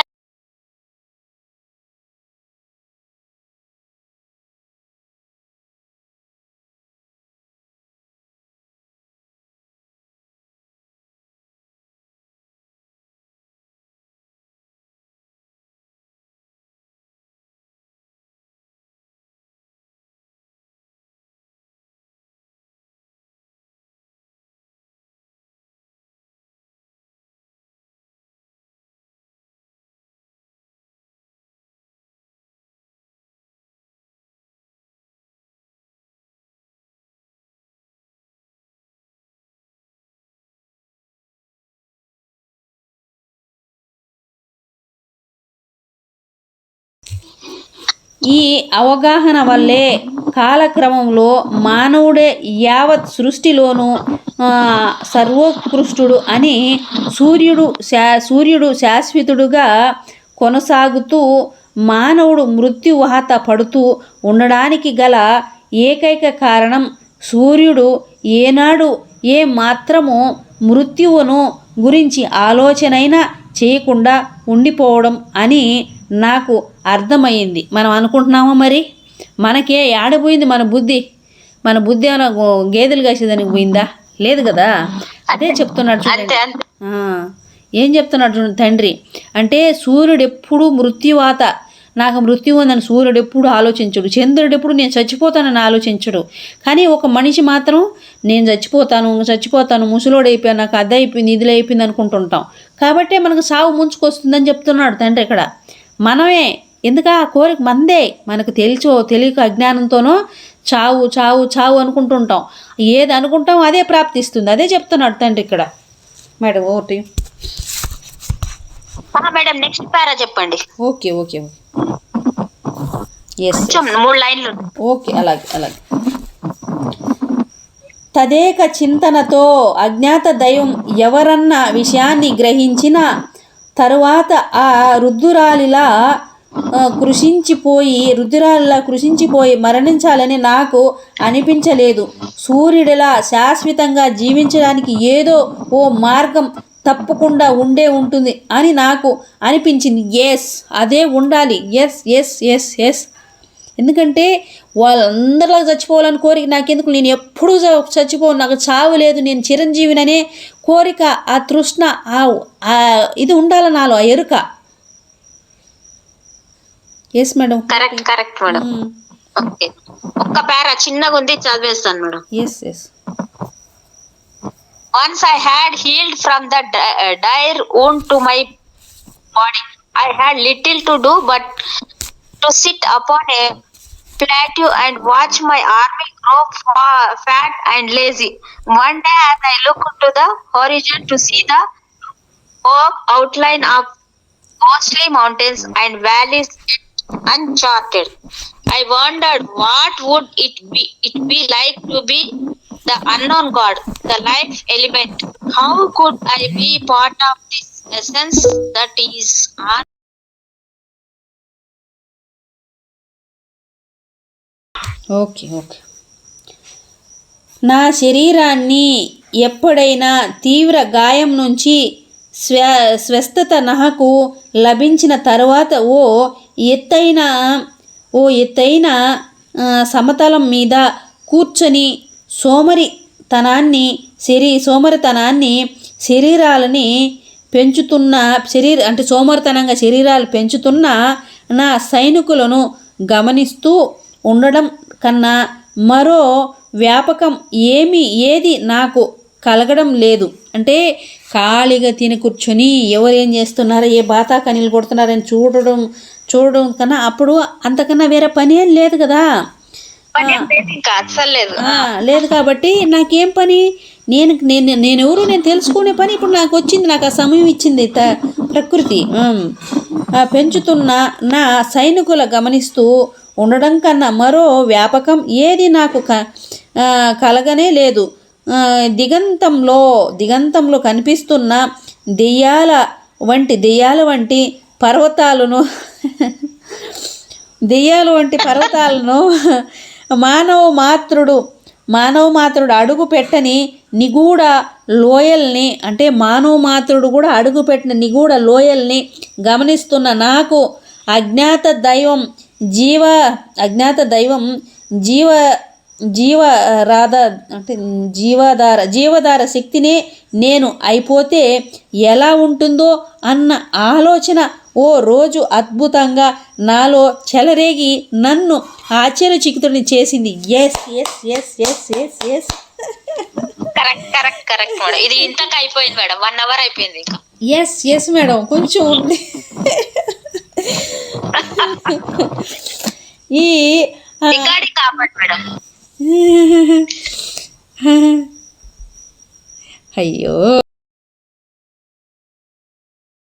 ఈ అవగాహన వల్లే కాలక్రమంలో మానవుడే యావత్ సృష్టిలోనూ సర్వోత్కృష్టుడు అని సూర్యుడు శాశ్వతుడుగా కొనసాగుతూ మానవుడు మృత్యువాత పడుతూ ఉండడానికి గల ఏకైక కారణం సూర్యుడు ఏనాడు ఏ మాత్రము మృత్యువును గురించి ఆలోచనైనా చేయకుండా ఉండిపోవడం అని నాకు అర్థమైంది. మనం అనుకుంటున్నామా మరి? మనకే ఆడపోయింది మన బుద్ధి ఏమైనా గేదెలు కాసేదానికి పోయిందా? లేదు కదా. అదే చెప్తున్నాడు చూడండి. ఏం చెప్తున్నాడు చూడండి తండ్రి అంటే సూర్యుడు ఎప్పుడు మృత్యువాత, నాకు మృత్యు ఉందని సూర్యుడు ఎప్పుడు ఆలోచించడు. చంద్రుడు ఎప్పుడు నేను చచ్చిపోతానని ఆలోచించడు. కానీ ఒక మనిషి మాత్రం నేను చచ్చిపోతాను ముసలోడైపోయాను, నాకు అది అయిపోయింది ఇది అయిపోయింది అనుకుంటుంటాం. కాబట్టే మనకు సావు ముంచుకొస్తుందని చెప్తున్నాడు తండ్రి ఇక్కడ. మనమే ఎందుకు ఆ కోరిక మందే, మనకు తెలియక అజ్ఞానంతోనో చావు చావు చావు అనుకుంటుంటాం. ఏది అనుకుంటాం అదే ప్రాప్తిస్తుంది. అదే చెప్తున్నాడు తండ్రి ఇక్కడ. మేడం ఓకే మేడం నెక్స్ట్ పారా చెప్పండి. ఓకే ఓకే ఎస్ 3 లైన్లు. ఓకే అలాగే తదేక చింతనతో అజ్ఞాత దైవం ఎవరన్న విషయాన్ని గ్రహించిన తరువాత ఆ రుద్దురాలిలా కృషించిపోయి మరణించాలని నాకు అనిపించలేదు. సూర్యుడిలా శాశ్వతంగా జీవించడానికి ఏదో ఓ మార్గం తప్పకుండా ఉంటుంది అని నాకు అనిపించింది. అదే ఉండాలి. ఎస్ ఎందుకంటే వాళ్ళందరిలా చచ్చిపోవాలని కోరిక నాకెందుకు, నేను ఎప్పుడూ చచ్చిపోను, నాకు చావు లేదు, నేను చిరంజీవిననే కోరిక, ఆ తృష్ణ, ఇది ఉండాలి నాలో, ఆ ఎరుక. Yes madam. Correct madam. Okay ఒక్క పారా చిన్నగా ఉంది చదివేస్తాను madam. Yes Once I had healed from the dire wound to my body, I had little to do but to sit upon a plateau and watch my army grow fat and lazy. One day as I looked to the horizon to see the vague outline of ghostly mountains and valleys uncharted, I wondered what would it be like to be the unknown God, the life element. How could I be part of this essence that is okay నా శరీరాన్ని ఎప్పుడైనా తీవ్ర గాయం నుంచి స్వస్థత నాకు లభించిన తరువాత ఓ ఎత్తైన సమతలం మీద కూర్చొని సోమరితనాన్ని శరీరాలని సోమరితనంగా శరీరాలు పెంచుతున్న నా సైనికులను గమనిస్తూ ఉండడం కన్నా మరో వ్యాపకం ఏది నాకు కలగడం లేదు. అంటే ఖాళీగా తిని కూర్చొని ఎవరేం చేస్తున్నారో, ఏ బాతా కనీలు కొడుతున్నారని చూడడం కన్నా అప్పుడు అంతకన్నా వేరే పని ఏం లేదు కదా. లేదు కాబట్టి నాకేం పని, నేనెవరు నేను తెలుసుకునే పని ఇప్పుడు నాకు వచ్చింది. నాకు ఆ సమయం ఇచ్చింది ప్రకృతి. పెంచుతున్న నా సైనికుల గమనిస్తూ ఉండడం కన్నా మరో వ్యాపకం ఏది నాకు కలగనే లేదు. దిగంతంలో కనిపిస్తున్న దెయ్యాల వంటి పర్వతాలను మానవ మాత్రుడు అడుగు పెట్టని నిగూఢ లోయల్ని, అంటే మానవ మాత్రుడు కూడా అడుగు పెట్టిన నిగూఢ లోయల్ని గమనిస్తున్న నాకు అజ్ఞాత దైవం జీవధార శక్తినే నేను అయిపోతే ఎలా ఉంటుందో అన్న ఆలోచన ఓ రోజు అద్భుతంగా నాలో చెలరేగి నన్ను ఆశ్చర్యచకితుడిని చేసింది. Correct madam. ఇది ఇంతకు అయిపోయింది మేడం, 1 hour అయిపోయింది. ఎస్ మేడం కొంచెం ఉంది. ఈ మేడం అయ్యో